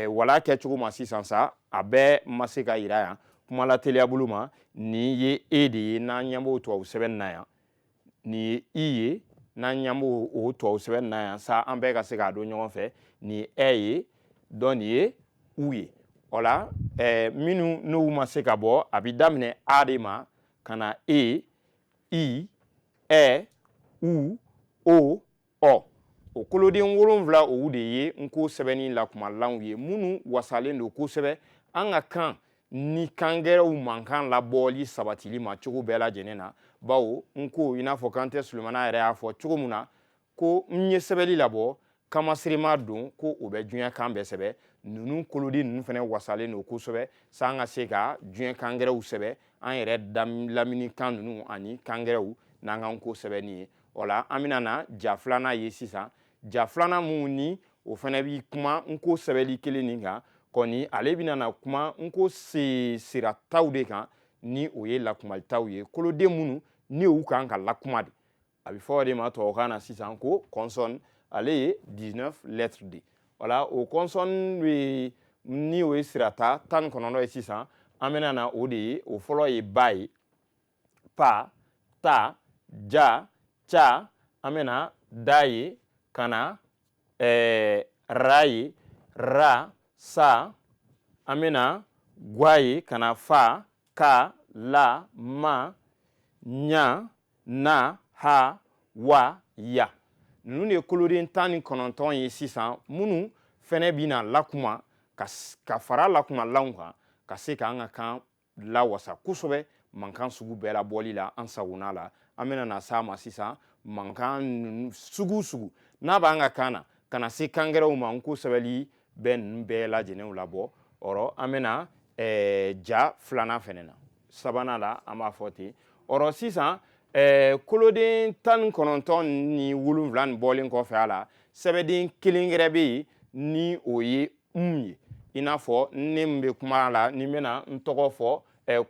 wala kɛcogo ma sisan sa a bɛɛ ma se ka yira yan kuma la teliya bolo ma nin ye e de ye n'an ɲɛ b'o tubabu sɛbɛnni na yan nin ye i ye n'an ɲɛ b'o o tubabu sɛbɛnni na yan sa an bɛɛ ka se k'a dɔn ɲɔgɔn fɛ nin ye ɛ ye dɔn nin ye u ye o la minnu n'u ma se ka bɔ a bɛ daminɛ a de ma ka na e i ɛ u o ɔ o koloden 7 o de ye n ko sɛbɛnni lakumalanw ye minnu wasalen don kosɛbɛ an ka kan ni kangɛrɛw mankan labɔli sabatili ma cogo bɛɛ lajɛlen na bawo n ko i n'a fɔ Kante Sulemana yɛrɛ y'a fɔ cogo min na ko n ye sɛbɛnni labɔ kamasirima don ko o bɛ diɲɛ kan bɛɛ sɛbɛ ninnu koloden ninnu fana wasalen don kosɛbɛ sa an ka se ka diɲɛ kangɛrɛw sɛbɛ an yɛrɛ lamini kan ninnu ani kangɛrɛw n'an ka ko sɛbɛnni ye o la an bɛna na ja filanan ye sisan ja filanan mun ni o fana bi kuma n ko sɛbɛnni kelen nin kan kɔni ale bɛna na kuma n ko sirataw de kan ni o ye lakumalitaw ye koloden minnu ni u kan ka lakuma de a bɛ fɔ o de ma tubabukan na sisan ko consonne ale ye 19 lettres de o la o consonne bɛ ni o ye sirata 19 ye sisan an bɛna na o de ye o fɔlɔ ye ba ye pa ta ja ca an bɛna da ye ka na ra ye ra sa an bɛna gwa ye ka na fa ka la ma ɲa na ha wa ya ninnu de ye koloden 19 ye sisan minnu fɛnɛ bɛna lakuma ka fara lakumalanw kan ka se k'an ka kan lawasa kosɛbɛ mankan sugu bɛɛ la bɔli la an sagona la an bɛna na s'a ma sisan mankan sugu n'a b'an ka kan na ka na se kangɛrɛw ma n ko sɛbɛnni bɛ ninnu bɛɛ lajɛlen labɔ ɔrɔ an bɛna ja filanan fɛnɛ na sabanan la an b'a fɔ ten ɔrɔ sisan koloden 19 ni 7 nin bɔlen kɔfɛ a la sɛbɛnden kelen wɛrɛ bɛ yen ni o ye ye i n'a fɔ ne min bɛ kuma la ni n bɛna n tɔgɔ fɔ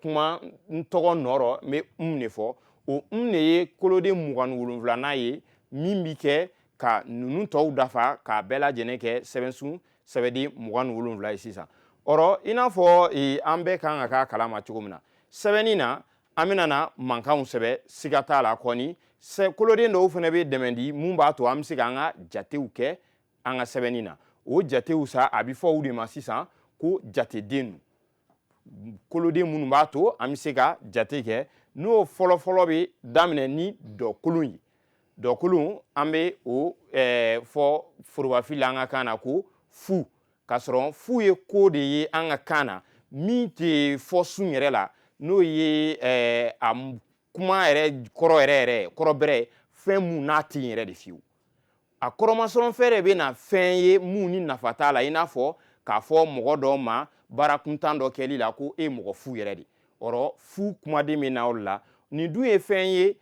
kuma n tɔgɔ nɔrɔ n bɛ de fɔ o de ye koloden 27nan ye min bɛ kɛ ka ninnu tɔw dafa k'a bɛɛ lajɛlen kɛ sɛbɛnsun sɛbɛnden 27 ye sisan ɔrɔ i n'a fɔ an bɛɛ kan ka k'a kalama cogo min na sɛbɛnni na an bɛna na mankanw sɛbɛ siga t'a la kɔni koloden dɔw fana bɛ dɛmɛ di mun b'a to an bɛ se k'an ka jatew kɛ an ka sɛbɛnni na o jatew sa a bɛ fɔ o de ma sisan ko jateden koloden minnu b'a to an bɛ se ka jate kɛ n'o fɔlɔfɔlɔ bɛ daminɛ ni dɔkolon ye dɔkolon an bɛ o fɔ forobafili an ka kan na ko fu k'a sɔrɔ fu ye ko de ye an ka kan na min tɛ fɔ sun yɛrɛ la n'o ye a kuma yɛrɛ kɔrɔ bɛrɛ fɛn mun n'a tɛ yɛrɛ de fiyewu a kɔrɔmasɔrɔ fɛn de bɛ na fɛn ye mun ni nafa t'a la i n'a fɔ k'a fɔ mɔgɔ dɔw ma baara kuntan dɔ kɛli la ko e mɔgɔ fu yɛrɛ de ɔrɔ fu kumaden bɛ na o la nin dun ye fɛn ye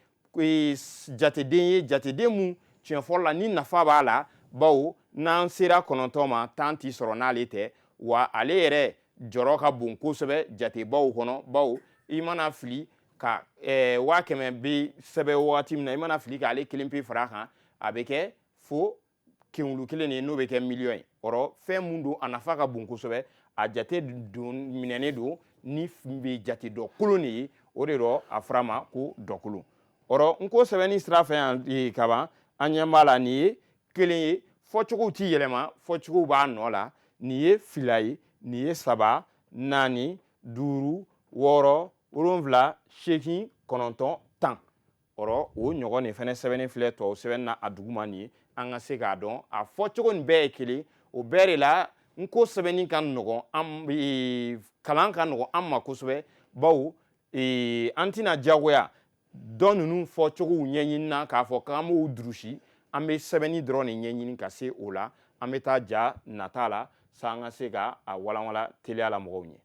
jateden mun tiɲɛ fɔlɔ la ni nafa b'a la bawo n'an sera 9 ma tan t'i sɔrɔ n'ale tɛ wa ale yɛrɛ jɔrɔ ka bon kosɛbɛ jatebaw kɔnɔ bawo i mana fili ka 100 bɛ sɛbɛn wagati min na i mana fili k'ale kelen pe fara kan a bɛ kɛ fo kɛmulu kelen de n'o bɛ kɛ miliyɔn ye ɔrɔ fɛn mun don a nafa ka bon kosɛbɛ a jate minɛnen don ni bɛ jate dɔkolon de ye o de rɔ a fɔra ma ko dɔkolon ɔrɔ n ko sɛbɛnni sira fɛ yan kaban an ɲɛ b'a la nin ye kelen ye fɔcogow tɛ yɛlɛma fɔcogow b'a nɔ la nin ye fila ye nin ye 3 4 5 6 7 8 9 10 ɔrɔ o ɲɔgɔn de fɛnɛ sɛbɛnni filɛ tubabu sɛbɛnni na a duguma nin ye an ka se k'a dɔn a fɔcogo nin bɛɛ ye kelen o bɛɛ de la n ko sɛbɛnni ka nɔgɔn kalan ka nɔgɔn an ma kosɛbɛ bawo an tɛna diyagoya dɔ ninnu fɔ cogow ɲɛɲini na k'a fɔ k'an b'o durusi an bɛ sɛbɛnni dɔrɔn de ɲɛɲini ka se o la an bɛ taa ja nata la sa an ka se ka a walanwala teliya la mɔgɔw ɲɛ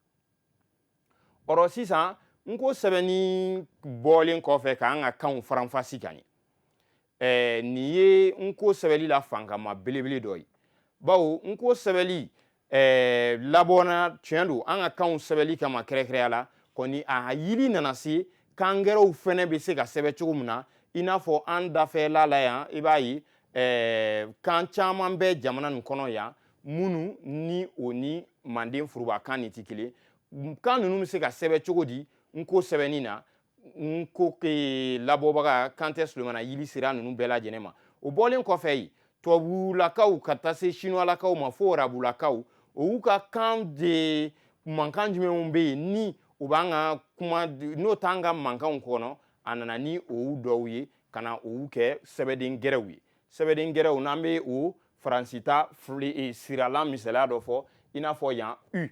ɔrɔ sisan n ko sɛbɛnni bɔlen kɔfɛ k'an ka kanw faranfasi ka ɲɛ nin ye n ko sɛbɛnni la fankama belebele dɔ ye bawo n ko sɛbɛnni labɔna tiɲɛ don an ka kanw sɛbɛnni kama kɛrɛkɛrɛnya la kɔni a yiri nana se kan gɛrɛw fɛnɛ bɛ se ka sɛbɛn cogo min na i n'a fɔ an dafɛla la yan i b'a ye kan caman bɛ jamana nin kɔnɔ yan minnu ni o ni manden furubakan nin tɛ kelen kan ninnu bɛ se ka sɛbɛn cogo di n ko sɛbɛnni na n ko labɔbaga Kantɛ Sulemana Yili sera ninnu bɛɛ lajɛlen ma o bɔlen kɔfɛ yen tubabulakaw ka taa se sinuwalakaw ma fo arabulakaw o y'u ka kan de mankan jumɛnw bɛ yen ni u b'an ka kuma n'o t'an ka mankanw kɔnɔ a nana ni o dɔw ye ka na o kɛ sɛbɛden gɛrɛw ye sɛbɛden gɛrɛw n'an bɛ o faransita siralan misaliya dɔ fɔ i n'a fɔ yan u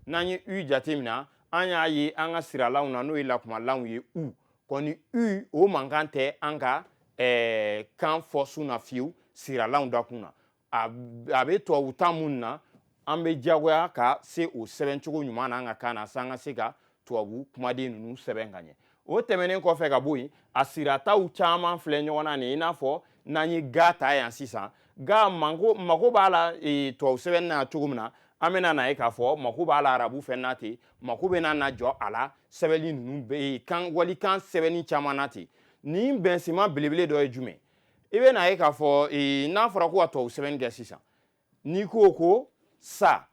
n'an ye u jateminɛ an y'a ye an ka siralanw na n'o ye lakumalanw ye u kɔni u o mankan tɛ an ka kan fɔ sun na fiyewu siralanw dakun na a bɛ tubabuta minnu na an bɛ diyagoya ka se o sɛbɛn cogo ɲuman na an ka kan na san ka se ka tubabu kumaden ninnu sɛbɛn ka ɲɛ o tɛmɛnen kɔfɛ ka bɔ yen a sirataw caman filɛ ɲɔgɔn na nin i n'a fɔ n'an ye ga ta yan sisan ga mako b'a la tubabu sɛbɛnni na cogo min na an bɛna na ye k'a fɔ mako b'a la arabu fɛn na ten mako bɛ na jɔ a la sɛbɛnni ninnu bɛ walikan sɛbɛnni caman na ten nin bɛnsenma belebele dɔ ye jumɛn i bɛ na ye k'a fɔ n'a fɔra ko ka tubabu sɛbɛnni kɛ sisan n'i ko sa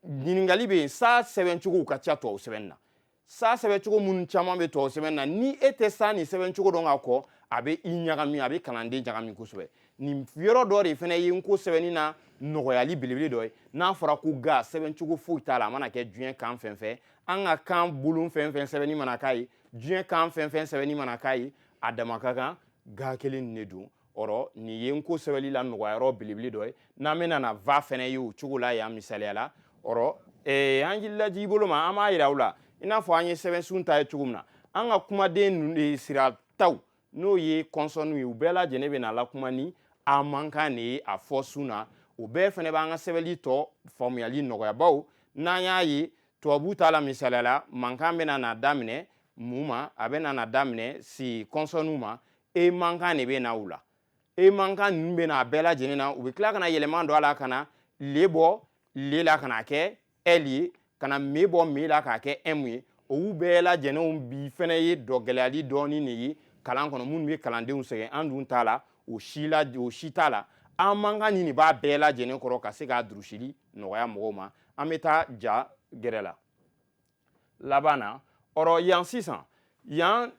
ɲininkali bɛ yen sa sɛbɛncogow ka ca tubabu sɛbɛnni na sa sɛbɛncogo minnu caman bɛ tubabu sɛbɛnni na ni e tɛ sa nin sɛbɛncogo dɔn ka kɔ a bɛ i ɲagami a bɛ kalanden ɲagami kosɛbɛ nin yɔrɔ dɔ de fana ye n ko sɛbɛnni na nɔgɔyali belebele dɔ ye n'a fɔra ko ga sɛbɛncogo foyi t'a la a mana kɛ diɲɛ kan fɛn fɛn an ka kan bolon fɛn fɛn sɛbɛnni mana k'a ye diɲɛ kan fɛn fɛn sɛbɛnni mana k'a ye a dama ka kan ga kelen de don ɔrɔ nin ye n ko sɛbɛnni la nɔgɔyayɔrɔ belebele dɔ ye n'an bɛna na va fɛnɛ ye o cogo la yan misaliya la ɔrɔ an jilaji bolo ma an b'a yira u la i n'a fɔ an ye sɛbɛnsun ta ye cogo min na an ka kumaden sirataw n'o ye kɔnsɔnniw ye u bɛɛ lajɛlen bɛ na lakuma ni a mankan de ye a fɔ sun na o bɛɛ fana b'an ka sɛbɛnni tɔ faamuyali nɔgɔya bawo n'an y'a ye tubabu ta la misaliya la mankan bɛ na daminɛ mun ma a bɛ na daminɛ si kɔnsɔnniw ma e mankan de bɛ na u la e mankan ninnu bɛ na a bɛɛ lajɛlen na u bɛ tila ka na yɛlɛma don a la ka na le bɔ le la ka na kɛ ɛli ye ka na me bɔ me la k'a kɛ ɛmu ye olu bɛɛ lajɛlenw bi fɛnɛ ye dɔgɛlɛyali dɔɔnin de ye kalan kɔnɔ minnu bɛ kalandenw sɛgɛn an dun t'a la o si t'a la an mankan nin de b'a bɛɛ lajɛlen kɔrɔ ka se k'a durusili nɔgɔya mɔgɔw ma an bɛ taa ja gɛrɛ la laban na ɔrɔ yan sisan yan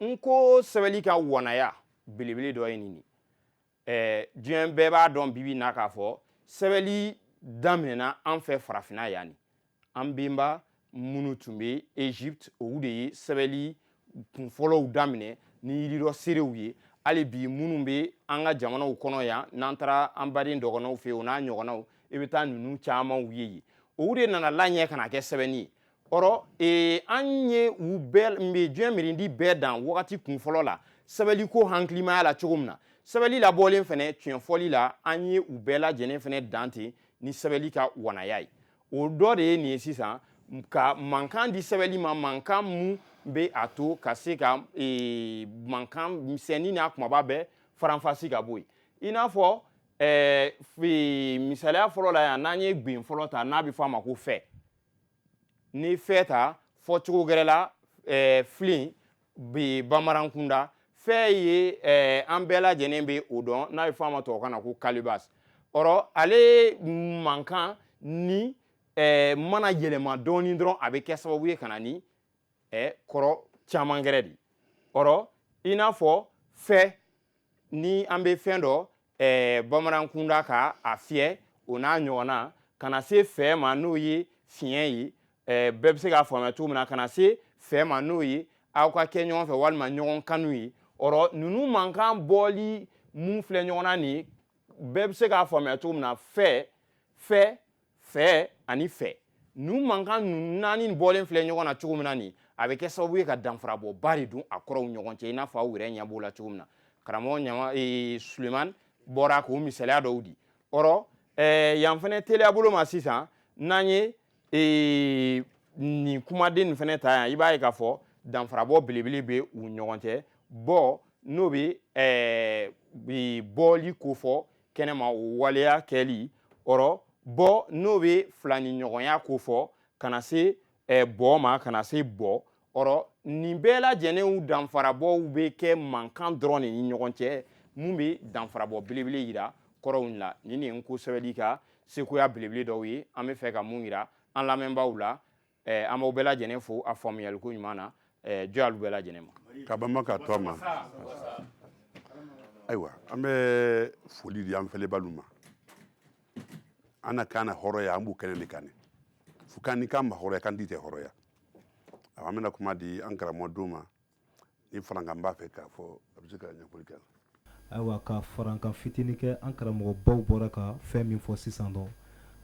n ko sɛbɛnni ka wanaya belebele dɔ ye nin ye diɲɛ bɛɛ b'a dɔn bibi na k'a fɔ sɛbɛnni daminɛna an fɛ farafinna yan an benba minnu tun bɛ Egypte olu de ye sɛbɛnni kunfɔlɔw daminɛ ni yiri dɔ seerew ye hali bi minnu bɛ an ka jamanaw kɔnɔ yan n'an taara an baden dɔgɔnɔw fɛ yen o n'a ɲɔgɔnnaw i bɛ taa ninnu camanw ye yen olu de nana laɲɛ ka na kɛ sɛbɛnni ye ɔrɔ an ye u bɛɛ diɲɛ mirindi bɛɛ dan wagati kunfɔlɔ la sɛbɛnni ko hakilimaya la cogo min na sɛbɛnni labɔlen fana tiɲɛfɔli la an ye u bɛɛ lajɛlen fana dan ten ni sɛbɛnni ka wanaya ye o dɔ de ye nin ye sisan ka mankan di sɛbɛnni ma mankan mun bɛ a to ka se ka mankan misɛnnin n'a kumaba bɛɛ faranfasi ka bɔ yen i n'a fɔ misaliya fɔlɔ la yan n'an ye gben fɔlɔ ta n'a bɛ fɔ a ma ko fɛ ni fɛ ta fɔcogo gɛrɛ la filen bɛ bamanankun da fɛ ye an bɛɛ lajɛlen bɛ o dɔn n'a bɛ fɔ a ma tubabukan na ko kalibas ɔrɔ ale mankan ni mana yɛlɛma dɔɔnin dɔrɔn a bɛ kɛ sababu ye ka na ni kɔrɔ caman gɛrɛ de ɔrɔ i n'a fɔ fɛ ni an bɛ fɛn dɔ bamanankun da ka a fiyɛ o n'a ɲɔgɔnna ka na se fɛ ma n'o ye fiɲɛ ye bɛɛ bɛ se k'a faamuya cogo min na ka na se fɛ ma n'o ye aw ka kɛ ɲɔgɔn fɛ walima ɲɔgɔn kanu ye ɔrɔ ninnu mankan bɔli mun filɛ ɲɔgɔn na nin bɛɛ bɛ se k'a faamuya cogo min na fɛ ani fɛ ninnu mankan naani bɔlen filɛ ɲɔgɔn na cogo min na nin a bɛ kɛ sababu ye ka danfarabɔba de dun a kɔrɔw ɲɔgɔn cɛ i n'a fɔ aw yɛrɛ ɲɛ b'o la cogo min na karamɔgɔ ɲama Sulemani bɔra k'o misaliya dɔw di ɔrɔ yan fɛnɛ teliya bolo ma sisan n'an ye nin kumaden nin fɛnɛ ta yan i b'a ye k'a fɔ danfarabɔ belebele bɛ u ɲɔgɔn cɛ bɔ n'o bɛ bɔli ko fɔ kɛnɛma o waleya kɛli ɔrɔ bɔ n'o bɛ filani ɲɔgɔnya ko fɔ kana se bɔ ma kana se bɔ ɔrɔ nin bɛɛ lajɛlenw danfarabɔw bɛ kɛ mankan dɔrɔn de ni ɲɔgɔn cɛ mun bɛ danfarabɔ belebele yira kɔrɔw la nin de ye n ko sɛbɛnni ka sekuya belebele dɔw ye an bɛ fɛ ka mun yira an lamɛnbaaw la an b'aw bɛɛ lajɛlen fo a faamuyaliko ɲuman na jɔ y'alu bɛɛ lajɛlen ma. Ka bama ka to a ma ayiwa an bɛ foli di an filɛbaalu ma an na kan na hɔrɔnya an b'u kɛnɛ de kan ne fo kan ni kan ma hɔrɔnya kan di tɛ hɔrɔnya an bɛna kuma di an karamɔgɔdenw ma ni farankan b'a fɛ k'a fɔ a bɛ se ka ɲɛfɔli kɛ ayiwa ka farankan fitinin kɛ an karamɔgɔbaw bɔra ka fɛn min fɔ sisan dɔ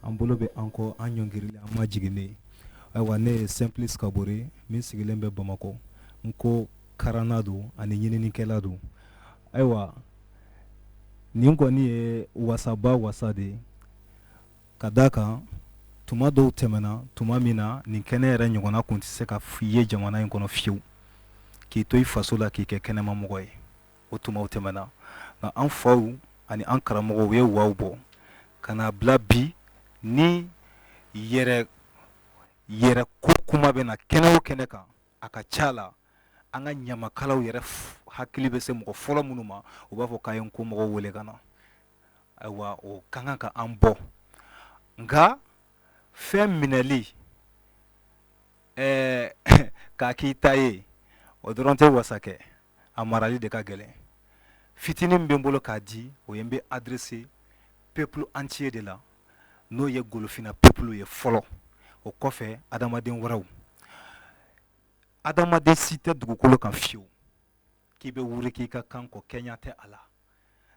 an bolo bɛ an kɔ an ɲɔngirili an ma jiginnen ayiwa ne ye Simplice Kabore min sigilen bɛ Bamakɔ n ko karanna don ani ɲininikɛla don ayiwa nin kɔni ye wasaba wasa de ye ka d'a kan tuma dɔw tɛmɛna tuma min na nin kɛnɛ yɛrɛ ɲɔgɔnna kun tɛ se ka ye jamana in kɔnɔ fiyewu k'i to i faso la k'i kɛ kɛnɛmamɔgɔ ye o tumaw tɛmɛna nka an faw ani an karamɔgɔw ye waw bɔ ka n'a bila bi ni yɛrɛ ko kuma bɛ na kɛnɛ o kɛnɛ kan a ka ca la an ka ɲamakalaw yɛrɛ hakili bɛ se mɔgɔ fɔlɔ minnu ma u b'a fɔ k'a ye n ko mɔgɔw wele ka na ayiwa o ka kan ka an bɔ nka fɛn minɛli k'a k'i ta ye o dɔrɔn tɛ wasa kɛ a marali de ka gɛlɛn fitinin min bɛ n bolo k'a di o ye n bɛ adressé peuple entier de la n'o ye golofina peuple ye fɔlɔ o kɔfɛ adamaden wɛrɛw adamaden si tɛ dugukolo kan fiyewu k'i bɛ wuri k'i ka kan kɔ kɛɲɛ tɛ a la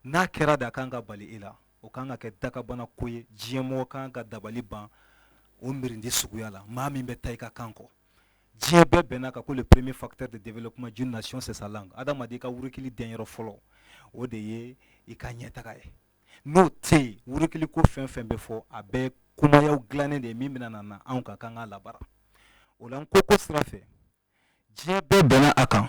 n'a kɛra de a kan ka bali e la o kan ka kɛ dakabana ko ye diɲɛmɔgɔ kan ka dabali ban o mirindi suguya la maa min bɛ taa i ka kan kɔ diɲɛ bɛɛ bɛnna kan ko le premier facteur de développement d'une nation c'est sa langue adamaden ka wurikili denyɔrɔ fɔlɔ o de ye i ka ɲɛtaga ye n'o tɛ yen wurikili ko fɛn fɛn bɛ fɔ a bɛɛ kumayaw dilannen de ye min bɛna na anw ka kan ka labara o la n ko sira fɛ diɲɛ bɛɛ bɛnna a kan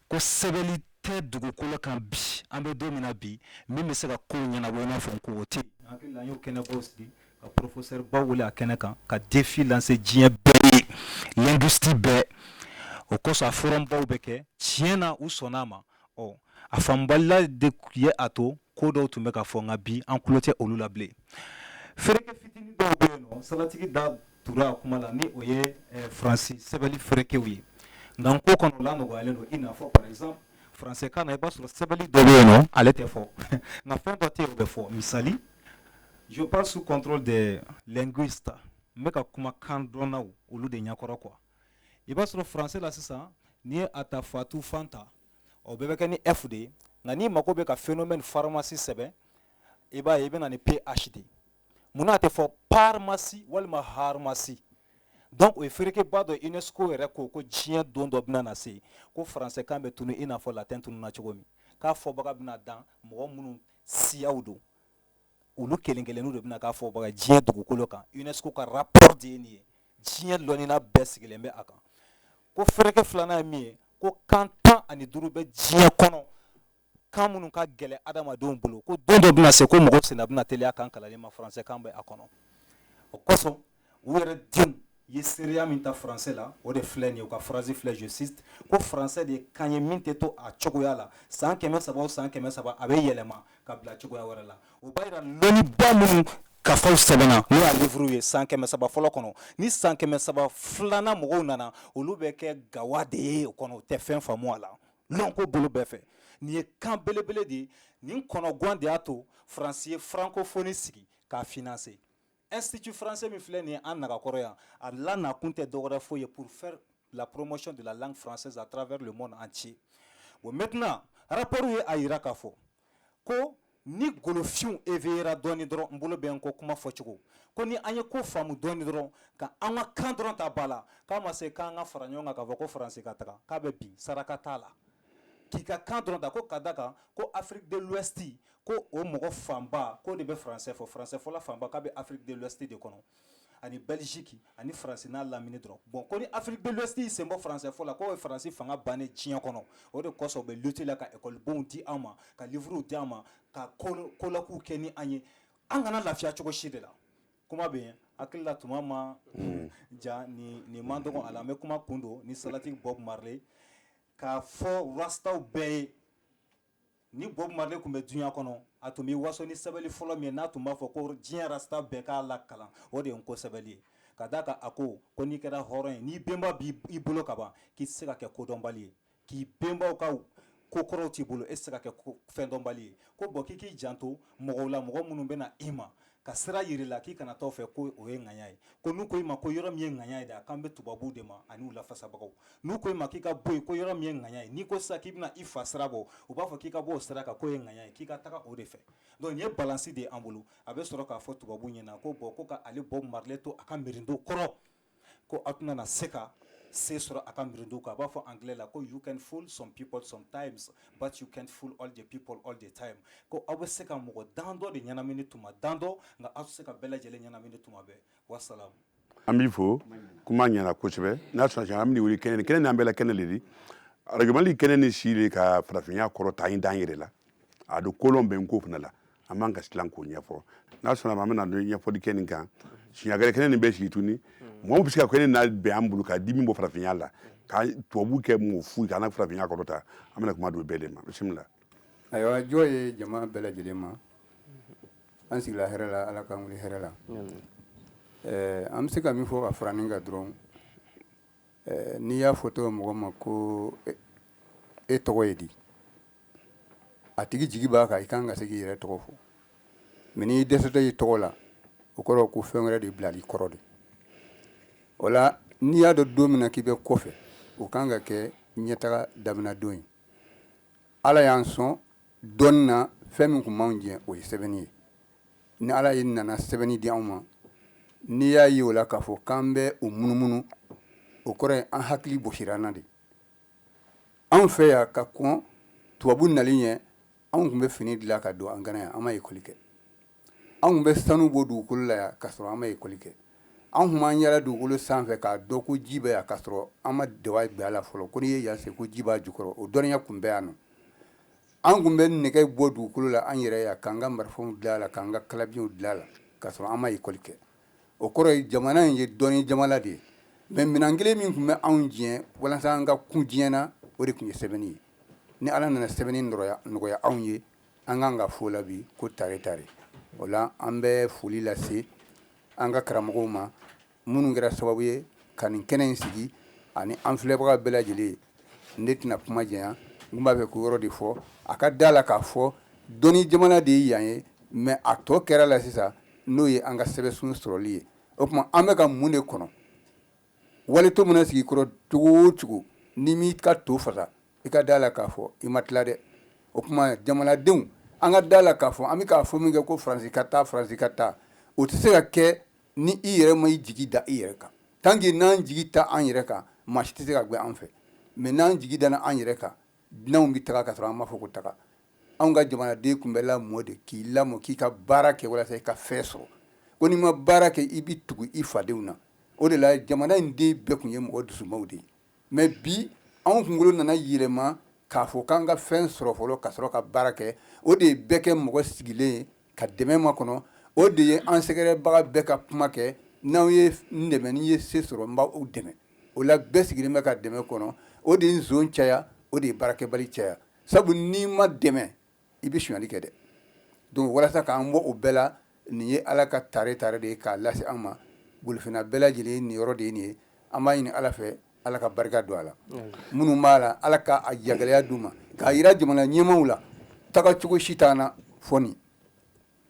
ko sɛbɛnni tɛ dugukolo kan bi an bɛ don min na bi min bɛ se ka kow ɲɛnabɔ i n'a fɔ ko o tɛ yen hakili la an y'o kɛnɛbaw sigi ka professeur baw wele a kɛnɛ kan ka défi lancer diɲɛ bɛɛ ye linguiste bɛɛ o kosɔn a forum baw bɛ kɛ tiɲɛ na u sɔnna a ma ɔ a fanbalila de ye a to ko dɔw tun bɛ ka fɔ nka bi an tulo tɛ olu la bilen fereke fitinin dɔw bɛ yen nɔ sabatigi da tura a kuma la ni o ye faransi sɛbɛnni ferekew ye nka n ko kɔnɔ o la nɔgɔyalen don i n'a fɔ par exemple français kan na i b'a sɔrɔ sɛbɛnni dɔ bɛ yen nɔ ale tɛ fɔ nka fɛn dɔ tɛ yen o bɛ fɔ misali je parle sous contrôle des linguistes n bɛ ka kumakan dɔnnaw olu de ɲɛkɔrɔ quoi i b'a sɔrɔ français la sisan n'i ye a ta fatu fan ta o bɛɛ bɛ kɛ ni f de ye nka n'i mago bɛ ka phénomène pharmacie sɛbɛn i b'a ye i bɛ na ni ph de ye munna a tɛ fɔ pharmacie walima pharmacie donc o ye feerekeba dɔ UNESCO yɛrɛ ko diɲɛ don dɔ bɛna na se ko français kan bɛ tunu i n'a fɔ latin tununa cogo min k'a fɔbaga bɛna dan mɔgɔ minnu siyaw don olu kelen kelenninw de bɛna k'a fɔbaga diɲɛ dugukolo kan UNESCO ka rapport de ye nin ye diɲɛ lɔnina bɛɛ sigilen bɛ a kan ko feereke filanan ye min ye ko kan 15 bɛ diɲɛ kɔnɔ kan minnu ka gɛlɛn adamadenw bolo ko don dɔ bɛna se ko mɔgɔw senna bɛna teliya kan kalanni ma français kan bɛ a kɔnɔ o kosɔn u yɛrɛ denw ye seereya min ta français la o de filɛ nin ye u ka phrase filɛ je cite ko français de ye kan ye min tɛ to a cogoya la san 300 o san 300 a bɛ yɛlɛma ka bila cogoya wɛrɛ la o b'a yira lɔnniba minnu kafaw sɛbɛnna n'o y'a livre ye san 300 fɔlɔ kɔnɔ ni san 300 filanan mɔgɔw nana olu bɛ kɛ gawa de ye o kɔnɔ u tɛ fɛn faamu a la lɔnko bolo bɛɛ fɛ nin ye kan belebele de ye nin kɔnɔguwan de y'a to faransi ye francophonie sigi k'a financer Institut français min filɛ nin ye an nagakɔrɔ yan a lanakun tɛ dɔwɛrɛ foyi ye pour faire la promotion de la langue française à travers le monde entier bon maintenant rapport ye a yira k'a fɔ ko ni golofiw éveillera dɔɔni dɔrɔn n bolo bɛ n ko kuma fɔcogo ko ni an ye ko faamu dɔɔni dɔrɔn ka an ka kan dɔrɔn ta ba la k'a ma se k'an ka fara ɲɔgɔn kan k'a fɔ ko faransi ka taga k'a bɛ bin saraka t'a la k'i ka kan dɔrɔn ta ko ka da kan ko Afrique de l'Ouest ko o mɔgɔ fanba ko de bɛ français fɔla fanba k'a bɛ Afrique de l'Ouest de kɔnɔ ani Belgique ani France n'a lamini dɔrɔn bon ko ni Afrique de l'Ouest y'i sen bɔ français fɔ la k'o ye Faransi fanga bannen diɲɛ kɔnɔ o de kɔsɔn u bɛ lutter la ka école di an ma ka livrew di an ma ka kolakuw kɛ ni an ye an kana lafiya cogo si de la kuma bɛ yen hakili la tuma ma ja ni man dɔgɔ a la an bɛ kuma kun don ni Salati Bob Marley k'a fɔ rastaw bɛɛ ye ni Bob Marley tun bɛ duɲa kɔnɔ a tun bɛ waso ni sɛbɛnni fɔlɔ min ye n'a tun b'a fɔ ko diɲɛ rasta bɛɛ k'a la kalan o de ye n ko sɛbɛnni ye ka d'a kan a ko n'i kɛra hɔrɔn ye n'i bɛnba b'i bolo ka ban k'i tɛ se ka kɛ kodɔnbali ye k'i bɛnbaw ka ko kɔrɔw t'i bolo e tɛ se ka kɛ fɛn dɔnbali ye ko bɔn k'i k'i janto mɔgɔw la mɔgɔ minnu bɛ na i ma ka sira yiri la k'i kana taa fɛ ko o ye ŋaɲa ye ko n'u ko i ma ko yɔrɔ min ye ŋaɲa ye de a k'an bɛ tubabuw de ma ani u lafasabagaw n'u ko i ma k'i ka bɔ yen ko yɔrɔ min ye ŋaɲa ye n'i ko sisan k'i bɛna i fa sira bɔ u b'a fɔ k'i ka bɔ o sira kan k'o ye ŋaɲa ye k'i ka taga o de fɛ donc nin ye balansi de ye an bolo a bɛ sɔrɔ k'a fɔ tubabuw ɲɛna ko bɔn ko ka ale Bob Marley to a ka mirinto kɔrɔ ko aw tɛna na se ka se sɔrɔ a ka mirinto kan a b'a fɔ anglais la ko you can fool some people sometimes but you can't fool all the people all the time ko aw bɛ se ka mɔgɔ dan dɔ de ɲɛnamini tuma dan dɔ nka aw tɛ se ka bɛɛ lajɛlen ɲɛnamini tuma bɛɛ wasalamu. an b'i fo kuma ɲɛna kosɛbɛ n'a sɔrɔ an bɛ wuli kɛnɛ kɛnɛ n'an bɛɛ la kɛnɛ le di radio Mali kɛnɛ ni si de ka farafinya kɔrɔ ta in dan yɛrɛ la a don kolon bɛ n ko fana la an b'an ka silan k'o ɲɛfɔ n'a sɔnna an bɛna ɲɛfɔli kɛ nin kan siɲagɛrɛ kɛnɛ nin bɛ sigi tuguni mɔgɔ bɛ se ka kɛnɛ n'a bɛn an bolo ka di min bɔ farafinya la ka tubabu kɛ mɔgɔ fu k'an ka farafinya kɔrɔ ta an bɛna kuma don bɛɛ de ma bisimila. ayiwa jɔ ye jama bɛɛ lajɛlen ma an sigila hɛrɛ la ala k'an wuli hɛrɛ la an bɛ se ka min fɔ ka fara nin kan dɔrɔn n'i y'a fɔ tɔgɔ mɔgɔ ma ko e tɔgɔ ye di a tigi jigi b'a kan i kan ka se k'i yɛrɛ tɔgɔ fɔ mɛ n'i dɛsɛtɔ i tɔgɔ la o kɔrɔ ko fɛn wɛrɛ de bilali kɔrɔ de o la n'i y'a dɔn don min na k'i bɛ kɔfɛ o kan ka kɛ ɲɛtaga daminɛ don ye ala y'an sɔn dɔɔnin na fɛn min tun b'anw jɛ o ye sɛbɛnni ye ni ala ye nana sɛbɛnni di anw ma n'i y'a ye o la k'a fɔ k'an bɛ o munumunu o kɔrɔ ye an hakili bɔsira an na de anw fɛ yan ka kɔn tubabu nali ɲɛ anw tun bɛ fini dilan ka don an gana yan an ma ekɔli kɛ anw tun bɛ sanu bɔ dugukolo la yan k'a sɔrɔ an ma ekɔli kɛ anw tun b'an yala dugukolo sanfɛ k'a dɔn ko ji bɛ yan k'a sɔrɔ an ma deba gbɛ a la fɔlɔ ko n'i ye yan se ko ji b'a jukɔrɔ o dɔnniya tun bɛ yan nɔ an tun bɛ nɛgɛ bɔ dugukolo la an yɛrɛ yan k'an ka marifɛnw dilan a la k'an ka kalabiɲɛw dilan a la k'a sɔrɔ an ma ekɔli kɛ o kɔrɔ ye jamana in ye dɔnni jamana de ye mɛ minɛn kelen min tun bɛ anw diɲɛ walasa an ka kun diɲɛ na o de tun ye sɛbɛnni ye ni ala nana sɛbɛnni nɔgɔya anw ye an kan ka fɔ la bi ko tare tare o la an bɛ foli lase an ka karamɔgɔw ma minnu kɛra sababu ye ka nin kɛnɛ in sigi ani an filɛbaga bɛɛ lajɛlen ne tɛna kuma jɛnya n b'a fɛ ko yɔrɔ de fɔ a ka da la k'a fɔ dɔnni jamana de ye yan ye mɛ a tɔ kɛra la sisan n'o ye an ka sɛbɛnsun sɔrɔli ye o tuma an bɛ ka mun de kɔnɔ waleto mana sigi kɔrɔ cogo o cogo ni m'i ka to fasa i ka da la k'a fɔ i ma tila dɛ o tuma jamanadenw an ka da la k'a fɔ an bɛ k'a fɔ min kɛ ko faransi ka taa o tɛ se ka kɛ ni i yɛrɛ ma i jigi da i yɛrɛ kan tant que n'an jigi ta an yɛrɛ kan maa si tɛ se ka gbɛ an fɛ mɛ n'an jigi dana an yɛrɛ kan dunanw bɛ taga ka sɔrɔ an b'a fɔ ko taga anw ka jamanaden tun bɛ lamɔ de k'i lamɔ k'i ka baara kɛ walasa i ka fɛn sɔrɔ ko n'i ma baara kɛ i bɛ tugu i fadenw na o de la jamana in den bɛɛ tun ye mɔgɔ dusumaw de ye mɛ bi anw kunkolo nana yɛlɛma k'a fɔ k'an ka fɛn sɔrɔ fɔlɔ ka sɔrɔ ka baara kɛ o de ye bɛɛ kɛ mɔgɔ sigilen ye ka dɛmɛ ma kɔnɔ o de ye an sɛgɛrɛbaga bɛɛ ka kuma kɛ n'aw ye n dɛmɛ n'i ye se sɔrɔ n b'aw dɛmɛ o la bɛɛ sigilen bɛ ka dɛmɛ kɔnɔ o de ye nson caya o de ye baarakɛbali caya sabu n'i ma dɛmɛ i bɛ sonyali kɛ dɛ donc walasa k'an bɔ o bɛɛ la nin ye ala ka tare de ye k'a lase an ma bolifina bɛɛ lajɛlen nin yɔrɔ de ye nin ye an b'a ɲini ala fɛ ala ka barika don a la minnu b'a la ala ka a yagɛlɛya d'u ma k'a yira jamana ɲɛmaaw la taga cogo si t'an na fɔ nin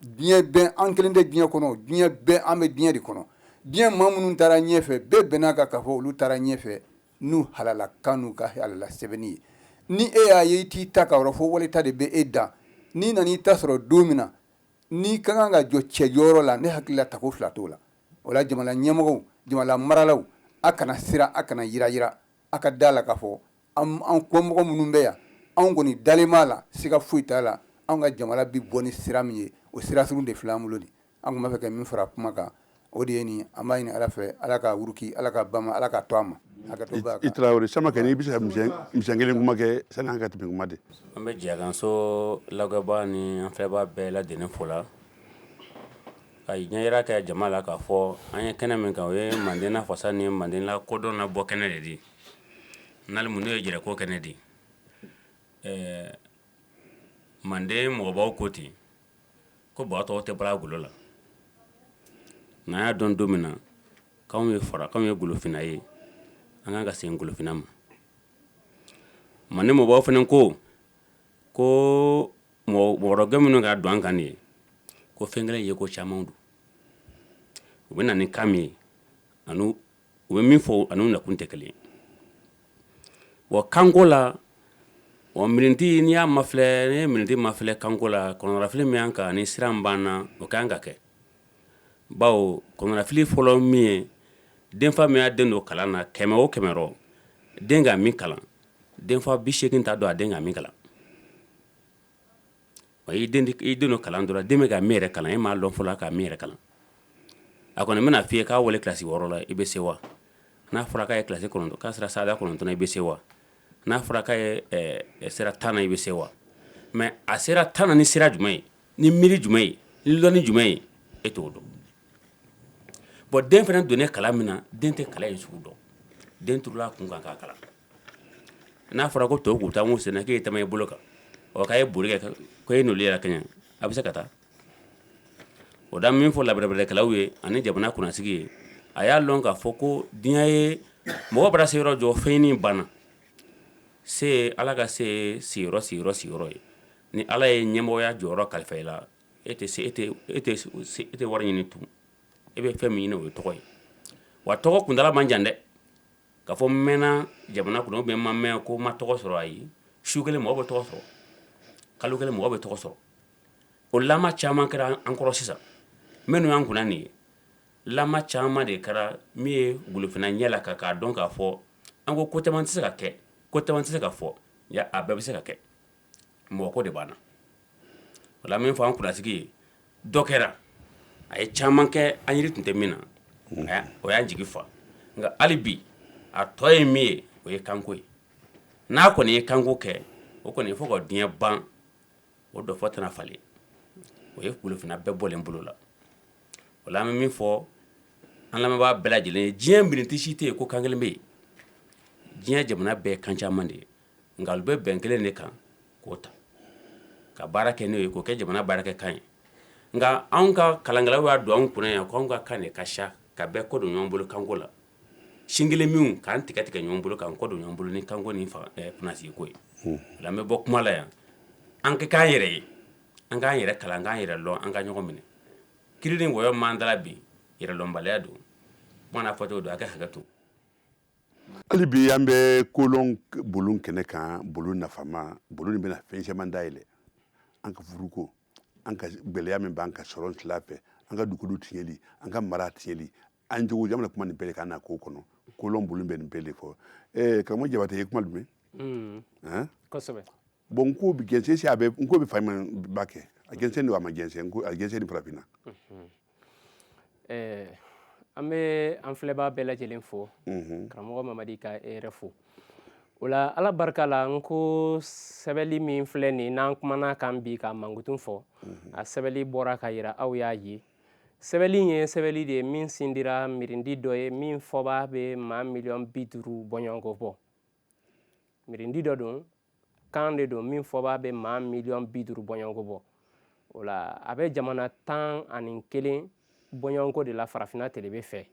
diɲɛ bɛɛ an kelen tɛ diɲɛ kɔnɔ diɲɛ bɛɛ an bɛ diɲɛ de kɔnɔ diɲɛ maa minnu taara ɲɛfɛ bɛɛ bɛnn'a kan k'a fɔ olu taara ɲɛfɛ n'u halala kan n'u ka halala sɛbɛnni ye ni e y'a ye i t'i ta ka yɔrɔ fɔ walita de bɛ e da ni nani ta sɔrɔ don min na ni ka kan ka jɔ cɛjɔyɔrɔ la ne hakili la tako fila t'o la o la jamana ɲɛmɔgɔw jamana maralaw a kana sira a kana yira a ka da la k'a fɔ an kɔmɔgɔ minnu bɛ yan anw kɔni dalen b'a la siga foyi t'a la anw ka jamana bi bɔ ni sira min ye o sira sugu de filɛ an bolo nin an tun b'a fɛ ka min fara kuma kan o de ye nin an b'a ɲini ala fɛ ala ka wuruki ala ka bama ala ka to a ma i Traoré Samakɛ n'i bɛ se ka misɛn kelen kuma kɛ sani an ka tɛmɛ kuma de an bɛ Jiyaganso lagɛbaa ni an filɛbaa bɛɛ lajɛlen fo la ka ɲɛ yira kɛ jama la k'a fɔ an ye kɛnɛ min kan o ye Manden lafasa ni Manden lakodɔn labɔ kɛnɛ de di n'ale mun n'o ye jɛrɛko kɛnɛ di Manden mɔgɔbaw ko ten ko bagatɔw tɛ bɔra a golo la n'an y'a dɔn don min na k'anw ye golofina ye an kan ka segin golofina ma Manden mɔgɔbaw fana ko mɔgɔrɔgɛ minnu ka don an kan ye ko fɛn kelen ye ko caman don u bɛ na ni kan min ye u bɛ min fɔ ani nakun tɛ kelen wa kanko la mirinti n'i y'a mafilɛ ne ye mirinti mafilɛ kanko la kɔnɔnafili min y'an kan ni sira min b'an na o kan ka kɛ bawo kɔnɔnafili fɔlɔ min ye denfa min y'a den don kalan na 100 o 100 den ka min kalan denfa 80 t'a dɔn a den ka min kalan i den don kalan dɔrɔn den bɛ ka min yɛrɛ kalan e m'a dɔn fɔlɔ ka min yɛrɛ kalan a kɔni bɛna f'i ye k'a wale kilasi 6 la i bɛ se wa n'a fɔra k'a ye kilasi 9 k'a sera sada 9 i bɛ se wa n'a fɔra k'a ye sera 10 na i bɛ se wa mais a sera 10 na ni sira jumɛn ye ni miiri jumɛn ye ni lɔnni jumɛn ye e t'o dɔn bon den fana donnen kalan min na den tɛ kalan in sugu dɔn den turula a kun kan k'a kalan n'a fɔra ko tɔw k'u taa mun senna k'e tɛmɛ i bolo kan k'a ye boli kɛ ko e n'olu yɛrɛ kaɲɛ a bɛ se ka taa o da min fɔ labarabɛrɛkɛlaw ye ani jamana kunnasigi ye a y'a lɔn k'a fɔ ko diɲɛ ye mɔgɔ bara se yɔrɔ jɔ fɛn ɲini banna se ala ka se siyɔrɔ ye ni ala ye ɲɛmɔgɔya jɔyɔrɔ kalifa i la e tɛ wari ɲini tun e bɛ fɛn min ɲini o ye tɔgɔ ye wa tɔgɔ kuntala man jan dɛ k'a fɔ n mɛnna jamana kɔnɔ ou bien ma mɛn ko ma tɔgɔ sɔrɔ ayi su kelen mɔgɔ bɛ tɔgɔ sɔrɔ kalo kelen mɔgɔ bɛ tɔgɔ sɔrɔ o lama caman kɛra an kɔrɔ sisan minnu y'an kunna nin ye lama caman de kɛra min ye golofina ɲɛ la k'a dɔn k'a fɔ an ko caman tɛ se ka kɛ ko caman tɛ se ka fɔ a bɛɛ bɛ se ka kɛ mɔgɔ ko de b'an na o la min fɔ an kunnasigi ye dɔ kɛra a ye caman kɛ an yiri tun tɛ min na o y'an jigi fa nka hali bi a tɔ ye min ye o ye kanko ye n'a kɔni ye kanko kɛ o kɔni fo ka diɲɛ ban o dɔ fɔ tɛna falen o ye golofina bɛɛ bɔlen bolo la o la an bɛ min fɔ an lamɛnbaa bɛɛ lajɛlen ye diɲɛ mirinti si tɛ yen ko kan kelen bɛ yen diɲɛ jamana bɛɛ ye kan caman de ye nka olu bɛ bɛn kelen de kan k'o ta ka baara kɛ n'o ye k'o kɛ jamana baarakɛ kan ye nka anw ka kalankɛlaw y'a don anw kunna yan ko anw ka kan de ka sa ka bɛɛ kɔ don ɲɔgɔn bolo kanko la sin kelen minw k'an tigɛ ɲɔgɔn bolo k'an kɔ don ɲɔgɔn bolo ni kanko ni kunnasigi ko ye o la an bɛ bɔ kuma la yan an ka k'an yɛrɛ ye an k'an yɛrɛ kalan an k'an yɛrɛ lɔn an ka ɲɔgɔn minɛ kiri ni wɔyɔ m'an dala bi yɛrɛlɔnbaliya don kuma n'a fɔ cogo don a ka hakɛ to hali bi an bɛ kolon bolo kɛnɛ kan bolo nafama bolo nin bɛna fɛn caman dayɛlɛ an ka furuko an ka gɛlɛya min b'an ka sɔrɔ tila fɛ an ka dugukolo tiɲɛli an ka mara tiɲɛli an jogo jamana kuma nin bɛɛ de kan na k'o kɔnɔ kolon bolo bɛ nin bɛɛ de fɔ karamɔgɔ Jabate ye kuma jumɛn kosɛbɛ bon n ko bɛ gɛnsɛn si a bɛ n ko bɛ fa ma ba kɛ a gɛnsɛn don a ma gɛnsɛn a gɛnsɛn ni farafinna an bɛ an filɛbaa bɛɛ lajɛlen fo karamɔgɔ Mamadi ka yɛrɛ fo o la ala barika la n ko sɛbɛnni min filɛ nin n'an kumana kan bi ka mangutun fɔ a sɛbɛnni bɔra ka yira aw y'a ye sɛbɛnni ye sɛbɛnni de ye min sindira mirindi dɔ ye min fɔba bɛ maa 50,000 bɔɲɔgɔnko bɔ mirindi dɔ don kan de don min fɔba bɛ maa 50,000 bɔɲɔgɔnko bɔ o la a bɛ jamana 11 bɔɲɔgɔnko de la farafinna tɛlɛbe fɛ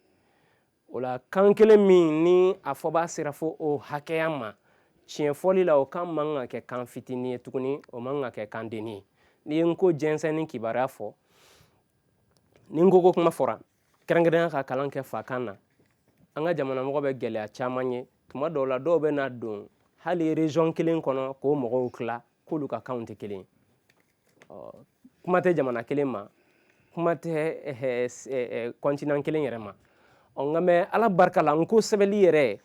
o la kan kelen min ni a fɔba sera fo o hakɛya ma tiɲɛ fɔli la o kan man ka kɛ kan fitinin ye tuguni o man ka kɛ kan denni ye ni ye n ko jɛnsɛn ni kibaruya fɔ ni n ko kuma fɔra kɛrɛnkɛrɛnya ka kalan kɛ fakan na an ka jamana mɔgɔ bɛ gɛlɛya caman ye tuma dɔw la dɔw bɛ na don hali région kelen kɔnɔ k'o mɔgɔw tila k'olu ka kanw tɛ kelen ye kuma tɛ jamana kelen ma kuma tɛ continent kelen yɛrɛ ma nka mɛ ala barika la n ko sɛbɛnni yɛrɛ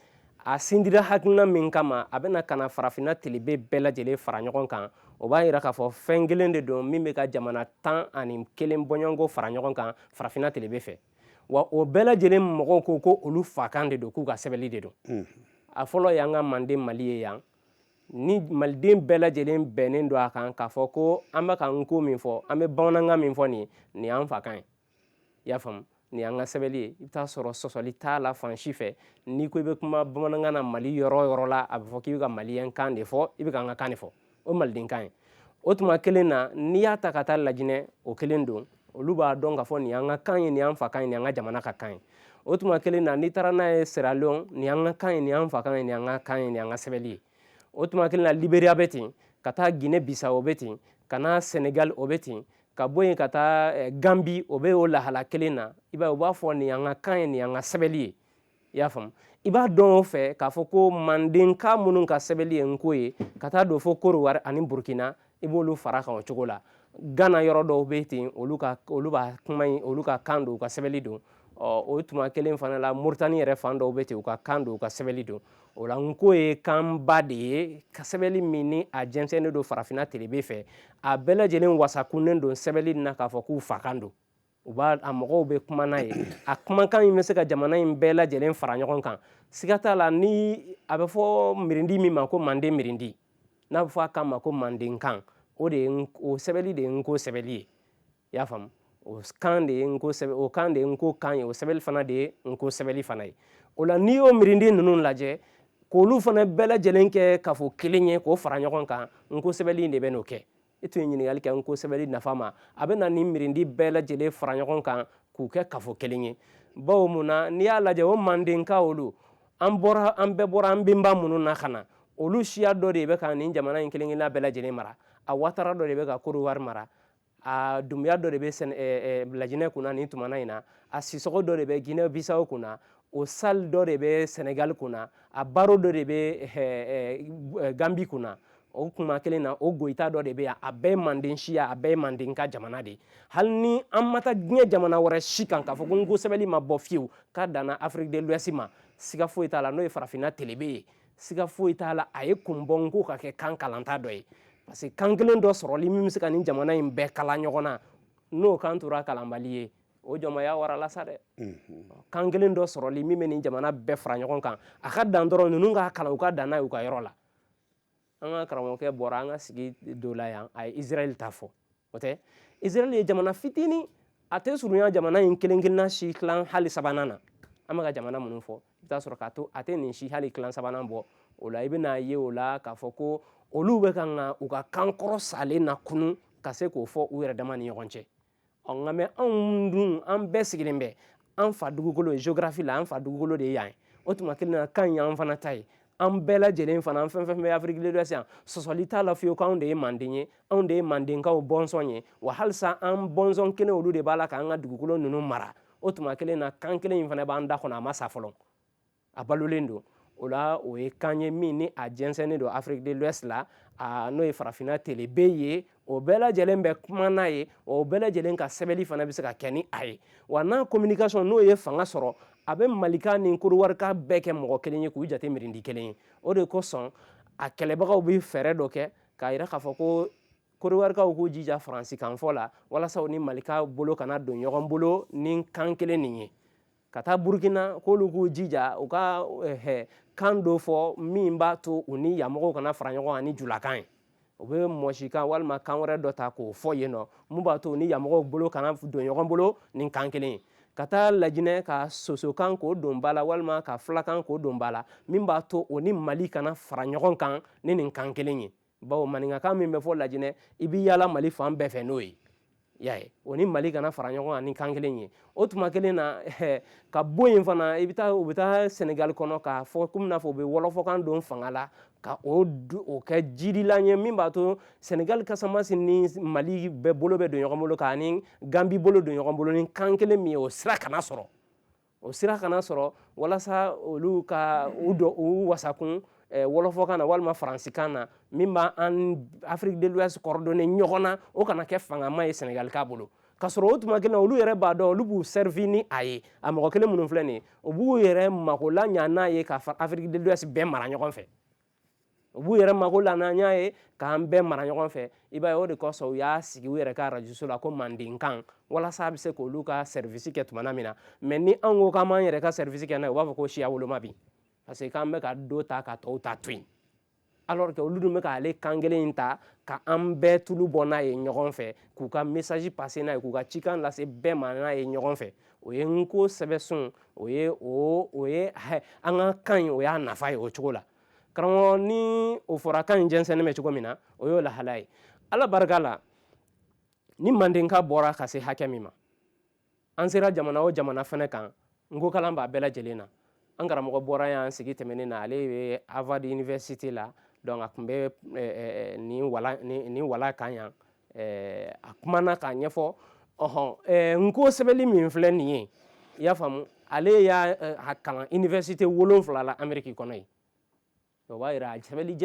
a sindira hakilina min kama a bɛna kana farafinna tilebe bɛɛ lajɛlen fara ɲɔgɔn kan o b'a yira k'a fɔ fɛn kelen de don min bɛ ka jamana 11 bɔɲɔgɔnko fara ɲɔgɔn kan farafinna tilebe fɛ wa o bɛɛ lajɛlen mɔgɔw ko olu fakan de don k'u ka sɛbɛnni de don a fɔlɔ y'an ka manden mali ye yan ni maliden bɛɛ lajɛlen bɛnnen don a kan k'a fɔ ko an bɛ ka nko min fɔ an bɛ bamanankan min fɔ nin y'an fakan ye i y'a faamu nin y'an ka sɛbɛnni ye i bɛ taa sɔrɔ sɔsɔli t'a la fan si fɛ n'i ko i bɛ kuma bamanankan na mali yɔrɔ o yɔrɔ la a bɛ fɔ k'i bɛ ka maliyɛn kan de fɔ i bɛ ka an ka kan de fɔ o malidenkan ye o tuma kelen na n'i y'a ta ka taa lajinɛ o kelen don olu b'a dɔn k'a fɔ nin y'an ka kan ye nin y'an fakan ye nin y'an ka jamana ka kan ye o tuma kelen na n'i taara n'a ye Sierra Leone nin y'an ka kan ye nin y'an fakan ye nin y'an ka kan ye nin y'an ka sɛbɛnni ye o tuma kelen na Liberia bɛ ten ka taa Guinée Bissau o bɛ ten ka na Senegal o bɛ ten ka bɔ yen ka taa Gambie o bɛ o lahala kelen na i b'a ye u b'a fɔ nin y'an ka kan ye nin y'an ka sɛbɛnni ye i y'a faamu i b'a dɔn o fɛ k'a fɔ ko mandenka minnu ka sɛbɛnni ye nko ye ka taa don fo Côte-d'Ivoire ani Burkina i b'olu fara kan o cogo la Ghana yɔrɔ dɔw bɛ ten olu b'a kuma in olu ka kan don u ka sɛbɛnni don o tuma kelen fana la Mauritanie yɛrɛ fan dɔw bɛ ten u ka kan don u ka sɛbɛnni don o la nko ye kanba de ye ka sɛbɛnni min ni a jɛnsɛnnen don farafinna tilebe fɛ a bɛɛ lajɛlen wasakunnen don sɛbɛnni na k'a fɔ k'u fakan don a mɔgɔw bɛ kuma n'a ye a kumakan in bɛ se ka jamana in bɛɛ lajɛlen fara ɲɔgɔn kan siga t'a la ni a bɛ fɔ mirindi min ma ko manden mirindi n'a bɛ fɔ a kan ma ko mandenkan o sɛbɛnni de ye nko sɛbɛnni ye i y'a faamu o kan de ye nko kan ye o sɛbɛnni fana de ye nko sɛbɛnni fana ye o la n'i y'o mirindi ninnu lajɛ k'olu fana bɛɛ lajɛlen kɛ kafo kelen ye k'o fara ɲɔgɔn kan nko sɛbɛnni de bɛ n'o kɛ i tun ye ɲininkali kɛ nko sɛbɛnni nafa ma a bɛ na nin mirindi bɛɛ lajɛlen fara ɲɔgɔn kan k'u kɛ kafo kelen ye bawo mun na n'i y'a lajɛ o mandenka olu an bɛɛ bɔra an benba minnu na ka na olu siya dɔ de bɛ ka nin jamana in kelen kelenna bɛɛ lajɛlen mara a watara dɔ de bɛ ka Côte-d'Ivoire mara a Dumbuya dɔ de bɛ Lajinɛ kunna nin tumana in na a Sisɔgɔ dɔ de bɛ Guinée Bissau kunna o Sall dɔ de bɛ Senegal kunna a Baro dɔ de bɛ Gambie kunna o kuma kelen na o Goyita dɔ de bɛ yan a bɛɛ ye manden siya a bɛɛ ye mandenka jamana de ye hali ni an ma taa diɲɛ jamana wɛrɛ si kan k'a fɔ ko nko sɛbɛnni ma bɔ fiyewu k'a danna Afrique de l'Ouest ma siga foyi t'a la n'o ye farafinna tilebe ye siga foyi t'a la a ye kun bɔ nko ka kɛ kan kalanta dɔ ye parce que kan kelen dɔ sɔrɔli min bɛ se ka nin jamana in bɛɛ kala ɲɔgɔn na n'o kan tora kalanbali ye o jɔnmaya warala sa dɛ kan kelen dɔ sɔrɔli min bɛ nin jamana bɛɛ fara ɲɔgɔn kan a ka dan dɔrɔn ninnu k'a kalan u ka dan n'a ye u ka yɔrɔ la an ka karamɔgɔkɛ bɔra an ka sigi dɔ la yan a ye Israel ta fɔ o tɛ Israel ye jamana fitinin a tɛ surunya jamana in kelen kelenna si tilan hali sabanan na an bɛ ka jamana minnu fɔ i bɛ taa sɔrɔ k'a to a tɛ nin si hali tilan sabanan bɔ o la i bɛ n'a ye o la k'a fɔ ko olu bɛ ka u ka kan kɔrɔ salen na kunun ka se k'o fɔ u yɛrɛ dama ni ɲɔgɔn cɛ nka mɛ anw dun an bɛɛ sigilen bɛ an fa dugukolo ye géographie la an fa dugukolo de ye yan ye o tuma kelen na kan y'an fana ta ye an bɛɛ lajɛlen fana an fɛn fɛn bɛ Afrique de l'Ouest yan sɔsɔli t'a la fiyewu k'anw de ye manden ye anw de ye mandenkaw bɔnsɔn ye wa halisa an bɔnsɔn kelen olu de b'a la k'an ka dugukolo ninnu mara o tuma kelen na kan kelen in fana b'an da kɔnɔ a ma sa fɔlɔ a balolen don o la o ye kan ye min ni a jɛnsɛnnen don Afrique de l'Ouest la n'o ye farafinna tilebe ye o bɛɛ lajɛlen bɛ kuma n'a ye o bɛɛ lajɛlen ka sɛbɛnni fana bɛ se ka kɛ ni a ye wa n'a communication n'o ye fanga sɔrɔ a bɛ malika ni Côte-d'Ivoire bɛɛ kɛ mɔgɔ kelen ye k'u jate mirindi kelen ye o de kosɔn a kɛlɛbagaw bɛ fɛɛrɛ dɔ kɛ k'a jira k'a fɔ ko Côte-d'Ivoire k'u jija faransi kan fɔ la walasa u ni malika bolo kana don ɲɔgɔn bolo ni kan kelen nin ye ka taa Burkina k'olu k'u jija u ka kan dɔ fɔ min b'a to u ni yanmɔgɔw kana fara ɲɔgɔn kan ni julakan ye u bɛ mɔsikan walima kan wɛrɛ dɔ ta k'o fɔ yen nɔ mun b'a to u ni yanmɔgɔw bolo kana don ɲɔgɔn bolo ni kan kelen ye ka taa Lajinɛ ka sosokan k'o don ba la walima ka filakan k'o don ba la min b'a to o ni Mali kana fara ɲɔgɔn kan ni nin kan kelen ye bawo maninkakan min bɛ fɔ Lajinɛ i bɛ yaala Mali fan bɛɛ fɛ n'o ye y'a ye o ni Mali kana fara ɲɔgɔn kan ni kan kelen ye o tuma kelen na ka bɔ yen fana u bɛ taa Senegal kɔnɔ k'a fɔ komi n'a fɔ u bɛ wɔlɔfɔkan don fanga la ka o kɛ jirilan ye min b'a to Senegal Casamance ni Mali bɛɛ bolo bɛ don ɲɔgɔn bolo k'a ni Gambie bolo don ɲɔgɔn bolo ni kan kelen min ye o sira kana sɔrɔ walasa olu ka u wasakun wolofɔ kan na walima faransi kan na min b'a an Afrique de l'Ouest coordonner ɲɔgɔn na o kana kɛ fangama ye Sénégal ka bolo ka sɔrɔ o tuma kelen na olu yɛrɛ b'a dɔn olu b'u servi ni a ye a mɔgɔ kelen minnu filɛ nin ye u b'u yɛrɛ mako la ɲa n'a ye ka Afrique de l'Ouest bɛɛ mara ɲɔgɔn fɛ u b'u yɛrɛ mako la n'an y'a ye k'an bɛɛ mara ɲɔgɔn fɛ i b'a ye o de kosɔn u y'a sigi u yɛrɛ ka radio la ko mandenkan walasa a bɛ se k'olu ka service kɛ tumana min na mais ni an ko k'an b'an yɛrɛ ka service kɛ n'a ye u b'a fɔ ko siya woloma bi parce que k'an bɛ ka dɔ ta ka tɔw ta to yen alors que olu dun bɛ k'ale kan kelen in ta ka an bɛɛ tulu bɔ n'a ye ɲɔgɔn fɛ k'u ka message passer n'a ye k'u ka cikan lase bɛɛ ma n'a ye ɲɔgɔn fɛ o ye Nko sɛbɛnsun o ye an ka kan in o y'a nafa ye o cogo la karamɔgɔ ni o fɔra kan in jɛnsɛnnen bɛ cogo min na o y'o lahala ye ala barika la ni mandenka bɔra ka se hakɛ min ma an sera jamana o jamana fɛnɛ kan Nko kalan b'a bɛɛ lajɛlen na an karamɔgɔ bɔra y'an sigi tɛmɛnen na ale bɛ Harvard University la donc a tun bɛ nin wala kan yan a kumana k'a ɲɛfɔ Nko sɛbɛnli min filɛ nin ye i y'a faamu ale y'a kalan université 7 la Amérique kɔnɔ yen o b'a yira a sɛbɛnli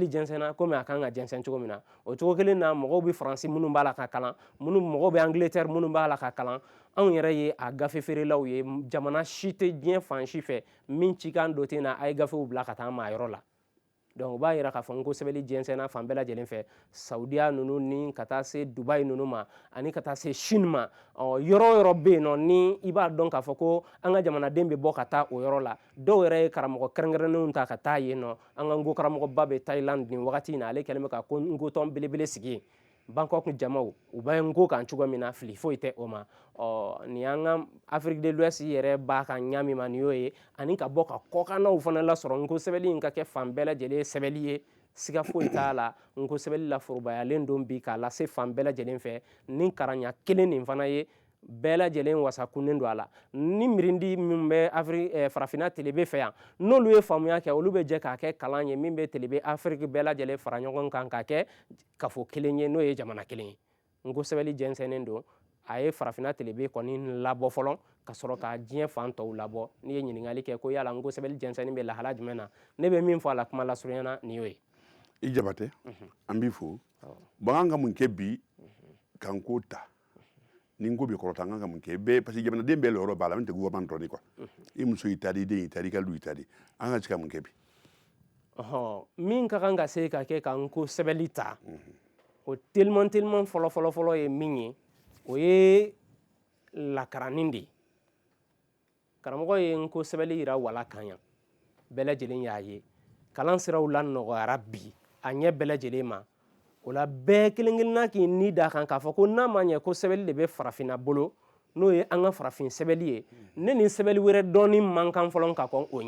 jɛnsɛnna komi a kan ka jɛnsɛn cogo min na o cogo kelen na mɔgɔw bɛ faransi minnu b'a la ka kalan mɔgɔw bɛ Angleterre minnu b'a la ka kalan anw yɛrɛ ye a gafe feerelaw ye jamana si tɛ diɲɛ fan si fɛ min cikan dɔ tɛ na a ye gafew bila ka taa maa yɔrɔ la donc o b'a yira k'a fɔ Nko sɛbɛnli jɛnsɛnna fan bɛɛ lajɛlen fɛ Saudiya ninnu ni ka taa se Dubai ninnu ma ani ka taa se Chine ma yɔrɔ o yɔrɔ bɛ yen nɔ ni i b'a dɔn k'a fɔ ko an ka jamanaden bɛ bɔ ka taa o yɔrɔ la dɔw yɛrɛ ye karamɔgɔ kɛrɛnkɛrɛnnenw ta ka taa yen nɔ an ka Nko karamɔgɔba bɛ Thailand nin wagati in na ale kɛlen bɛ ka Nko tɔn belebele sigi yen Bangkok jamaw u bɛ Nko kan cogo min na fili foyi tɛ o ma nin y'an ka Afrique de l'Ouest yɛrɛ b'a kan ɲa min ma nin y'o ye ani ka bɔ ka kɔkannaw fana lasɔrɔ Nko sɛbɛnli in ka kɛ fan bɛɛ lajɛlen sɛbɛnli ye siga foyi t'a la Nko sɛbɛnli la forobayalen don bi k'a lase fan bɛɛ lajɛlen fɛ nin karaɲa kelen nin fana ye bɛɛ lajɛlen wasakunnen don a la ni mirindi min bɛ farafinna telebe fɛ yan n'olu ye faamuya kɛ olu bɛ jɛ k'a kɛ kalan ye min bɛ telebe Afrique bɛɛ lajɛlen fara ɲɔgɔn kan k'a kɛ kafo kelen ye n'o ye jamana kelen ye Nko sɛbɛnli jɛnsɛnnen don a ye farafinna telebe kɔni labɔ fɔlɔ ka sɔrɔ ka diɲɛ fan tɔw labɔ n'i ye ɲininkali kɛ ko yala Nko sɛbɛnli jɛnsɛnnin bɛ lahala jumɛn na ne bɛ min fɔ a la kuma lasurunyana nin y'o ye i Jabatɛ an b'i fo bon an ka mun kɛ bi ka Nko ta ni Nko bɛ kɔrɔta an kan ka mun kɛ bɛɛ parce que jamanaden bɛɛ yɔrɔ b'a la min tɛ gouvernement dɔrɔn quoi i muso y'i ta di i den y'i ta di i ka lu y'i ta di an ka se ka mun kɛ bi min ka kan ka se ka kɛ ka Nko sɛbɛnli ta o teliman fɔlɔ ye min ye o ye lakaranin de ye karamɔgɔ ye Nko sɛbɛnli yira wala kan yan bɛɛ lajɛlen y'a ye kalan siraw la nɔgɔyara bi a ɲɛ bɛɛ lajɛlen ma o la bɛɛ kelen kelenna k'i ni da kan k'a fɔ ko n'a ma ɲɛ ko sɛbɛnli de bɛ farafinna bolo n'o ye an ka farafin sɛbɛnli ye ne ni sɛbɛnli wɛrɛ dɔɔni man kan fɔlɔ ka kɔn o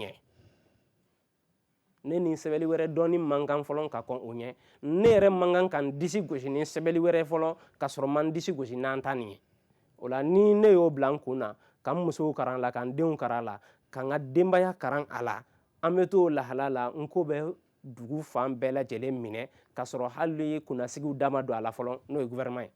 ɲɛ ne yɛrɛ man kan ka n disi gosi ni sɛbɛnli wɛrɛ fɔlɔ ka sɔrɔ ma n disi gosi n'an ta nin ye o la ni ne y'o bila n kun na ka n musow karan a la ka n denw karan a la ka n ka denbaya karan a la an bɛ t'o lahala la Nko bɛ dugu fan bɛɛ lajɛlen minɛ ka sɔrɔ hali kunnasigiw da ma don a la fɔlɔ n'o ye gouvernement ye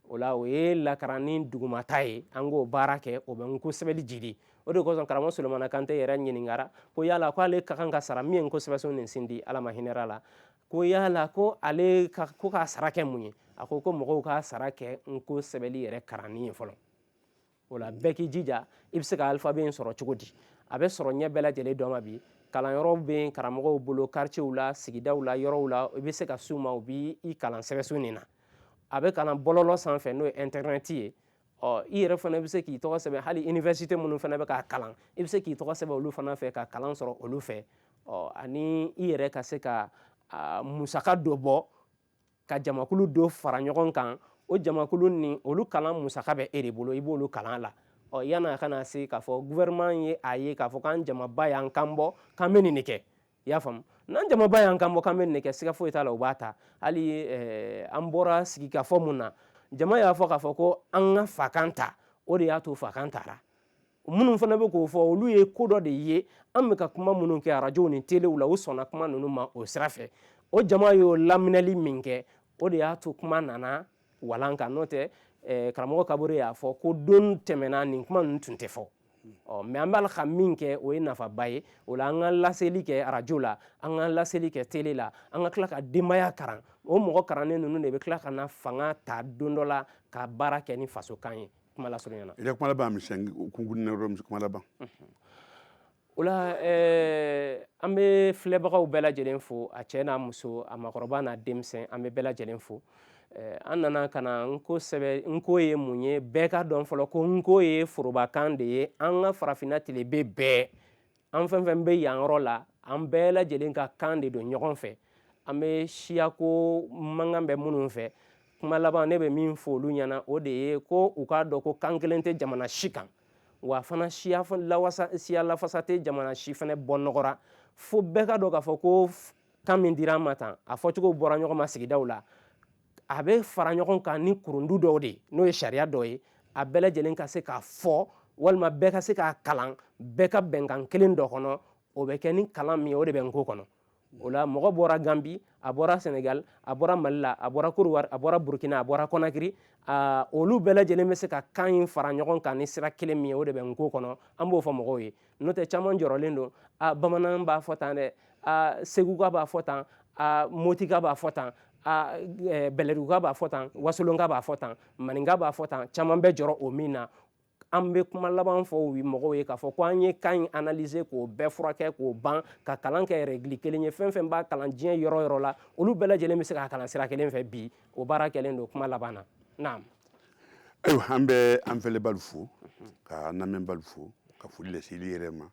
o la o ye lakaranni dugumata ye an k'o baara kɛ o bɛ Nko sɛbɛnli jidi o de kosɔn karamɔgɔ Sulemana Kante yɛrɛ ɲininkara ko yala ko ale ka kan ka sara min ye Nko sɛbɛnsun nin sindi ala ma hinɛra la ko yala ko ale ko k'a sara kɛ mun ye a ko mɔgɔw k'a sara kɛ Nko sɛbɛnli yɛrɛ karanni ye fɔlɔ o la bɛɛ k'i jija i bɛ se ka alphabet in sɔrɔ cogo di a bɛ sɔrɔ ɲɛ bɛɛ lajɛlen dɔ ma bi kalanyɔrɔw bɛ karamɔgɔw bolo quartierw la sigidaw la yɔrɔw la i bɛ se ka s'u ma u b'i kalan sɛbɛnsun nin na a bɛ kalan bɔlɔlɔ sanfɛ n'o ye internet ye i yɛrɛ fana bɛ se k'i tɔgɔ sɛbɛn hali université minnu fana bɛ k'a kalan i bɛ se k'i tɔgɔ sɛbɛn olu fana fɛ ka kalan sɔrɔ olu fɛ ani i yɛrɛ ka se ka musaka dɔ bɔ ka jamakulu dɔ fara ɲɔgɔn kan o jamakulu nin olu kalan musaka bɛ e de bolo i b'olu kalan la yan'a ka na se k'a fɔ gouvernement ye a ye k'a fɔ k'an jamaba y'an kan bɔ k'an bɛ nin de kɛ i y'a faamu n'an jamaba y'an kan bɔ k'an bɛ nin de kɛ siga foyi t'a la u b'a ta hali an bɔra sigikafɔ mun na jama y'a fɔ k'a fɔ ko an ka fakan ta o de y'a to fakan tara minnu fana bɛ k'o fɔ olu ye ko dɔ de ye an bɛ ka kuma minnu kɛ arajow ni telew la u sɔnna kuma ninnu ma o sira fɛ o jama y'o laminɛli min kɛ o de y'a to kuma nana walan kan n'o tɛ karamɔgɔ Kabore y'a fɔ ko don tɛmɛna nin kuma ninnu tun tɛ fɔ mais an b'a ka min kɛ o ye nafaba ye o la an ka laseli kɛ arajo la an ka laseli kɛ tele la an ka tila ka denbaya karan o mɔgɔ karannen ninnu de bɛ tila ka na fanga ta don dɔ la ka baara kɛ ni fasokan ye kuma lasurunya na. I ka kuma laban misɛn kunkurunin yɔrɔ kuma laban. O la an bɛ filɛbagaw bɛɛ lajɛlen fo a cɛ n'a muso a makɔrɔba n'a denmisɛn an bɛ bɛɛ lajɛlen fo an nana ka na nko sɛbɛ nko ye mun ye bɛɛ ka dɔn fɔlɔ ko nko ye forobakan de ye an ka farafinna tilebe bɛɛ an fɛn fɛn bɛ yan yɔrɔ la an bɛɛ lajɛlen ka kan de don ɲɔgɔn fɛ an bɛ siyako mankan bɛ minnu fɛ kuma laban ne bɛ min fɔ olu ɲɛna o de ye ko u k'a dɔn ko kan kelen tɛ jamana si kan wa fana siya lafasa tɛ jamana si fana bɔ nɔgɔra fo bɛɛ ka dɔn k'a fɔ ko kan min dira an ma tan a fɔcogo bɔra ɲɔgɔn ma sigidaw la a bɛ fara ɲɔgɔn kan ni kurundu dɔw de n'o ye sariya dɔ ye a bɛɛ lajɛlen ka se k'a fɔ walima bɛɛ ka se k'a kalan bɛɛ ka bɛnkan kelen dɔ kɔnɔ o bɛ kɛ ni kalan min ye o de bɛ nko kɔnɔ o la mɔgɔ bɔra Gambi a bɔra Senegal a bɔra Mali la a bɔra Côte d'Ivoire a bɔra Burkina a bɔra Conakry olu bɛɛ lajɛlen bɛ se ka kan in fara ɲɔgɔn kan ni sira kelen min ye o de bɛ nko kɔnɔ an b'o fɔ mɔgɔw ye n'o tɛ caman jɔrɔlen don bamanan b'a fɔ tan dɛ seguka b'a fɔ tan motika b'a fɔ tan bɛlɛduguka b'a fɔ tan wasolonka b'a fɔ tan maninka b'a fɔ tan caman bɛ jɔrɔ o min na an bɛ kuma laban fɔ mɔgɔw ye k'a fɔ ko an ye kan in analyser k'o bɛɛ furakɛ k'o ban ka kalan kɛ règle kelen ye fɛn fɛn b'a kalan diɲɛ yɔrɔ yɔrɔ la olu bɛɛ lajɛlen bɛ se k'a kalan sira kelen fɛ bi o baara kɛlen don kuma laban na naam. Ayiwa an bɛ an filɛbagaw fo ka an lamɛnbagaw fo ka foli lase i yɛrɛ ma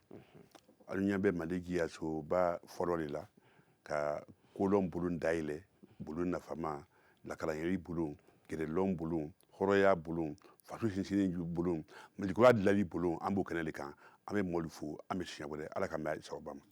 alu ɲɛ bɛ Maliki yasoba fɔlɔ de la ka kolɔn bulon dayɛlɛ bulon nafama lakalanyɛri bulon gɛrɛlɔn bulon hɔrɔnya bulon faso sinsinni bulon malikura dilali bulon an b'o kɛnɛ de kan an bɛ mɔli fo an bɛ siɲɛ wɛrɛ ala ka mɛn sababa ma.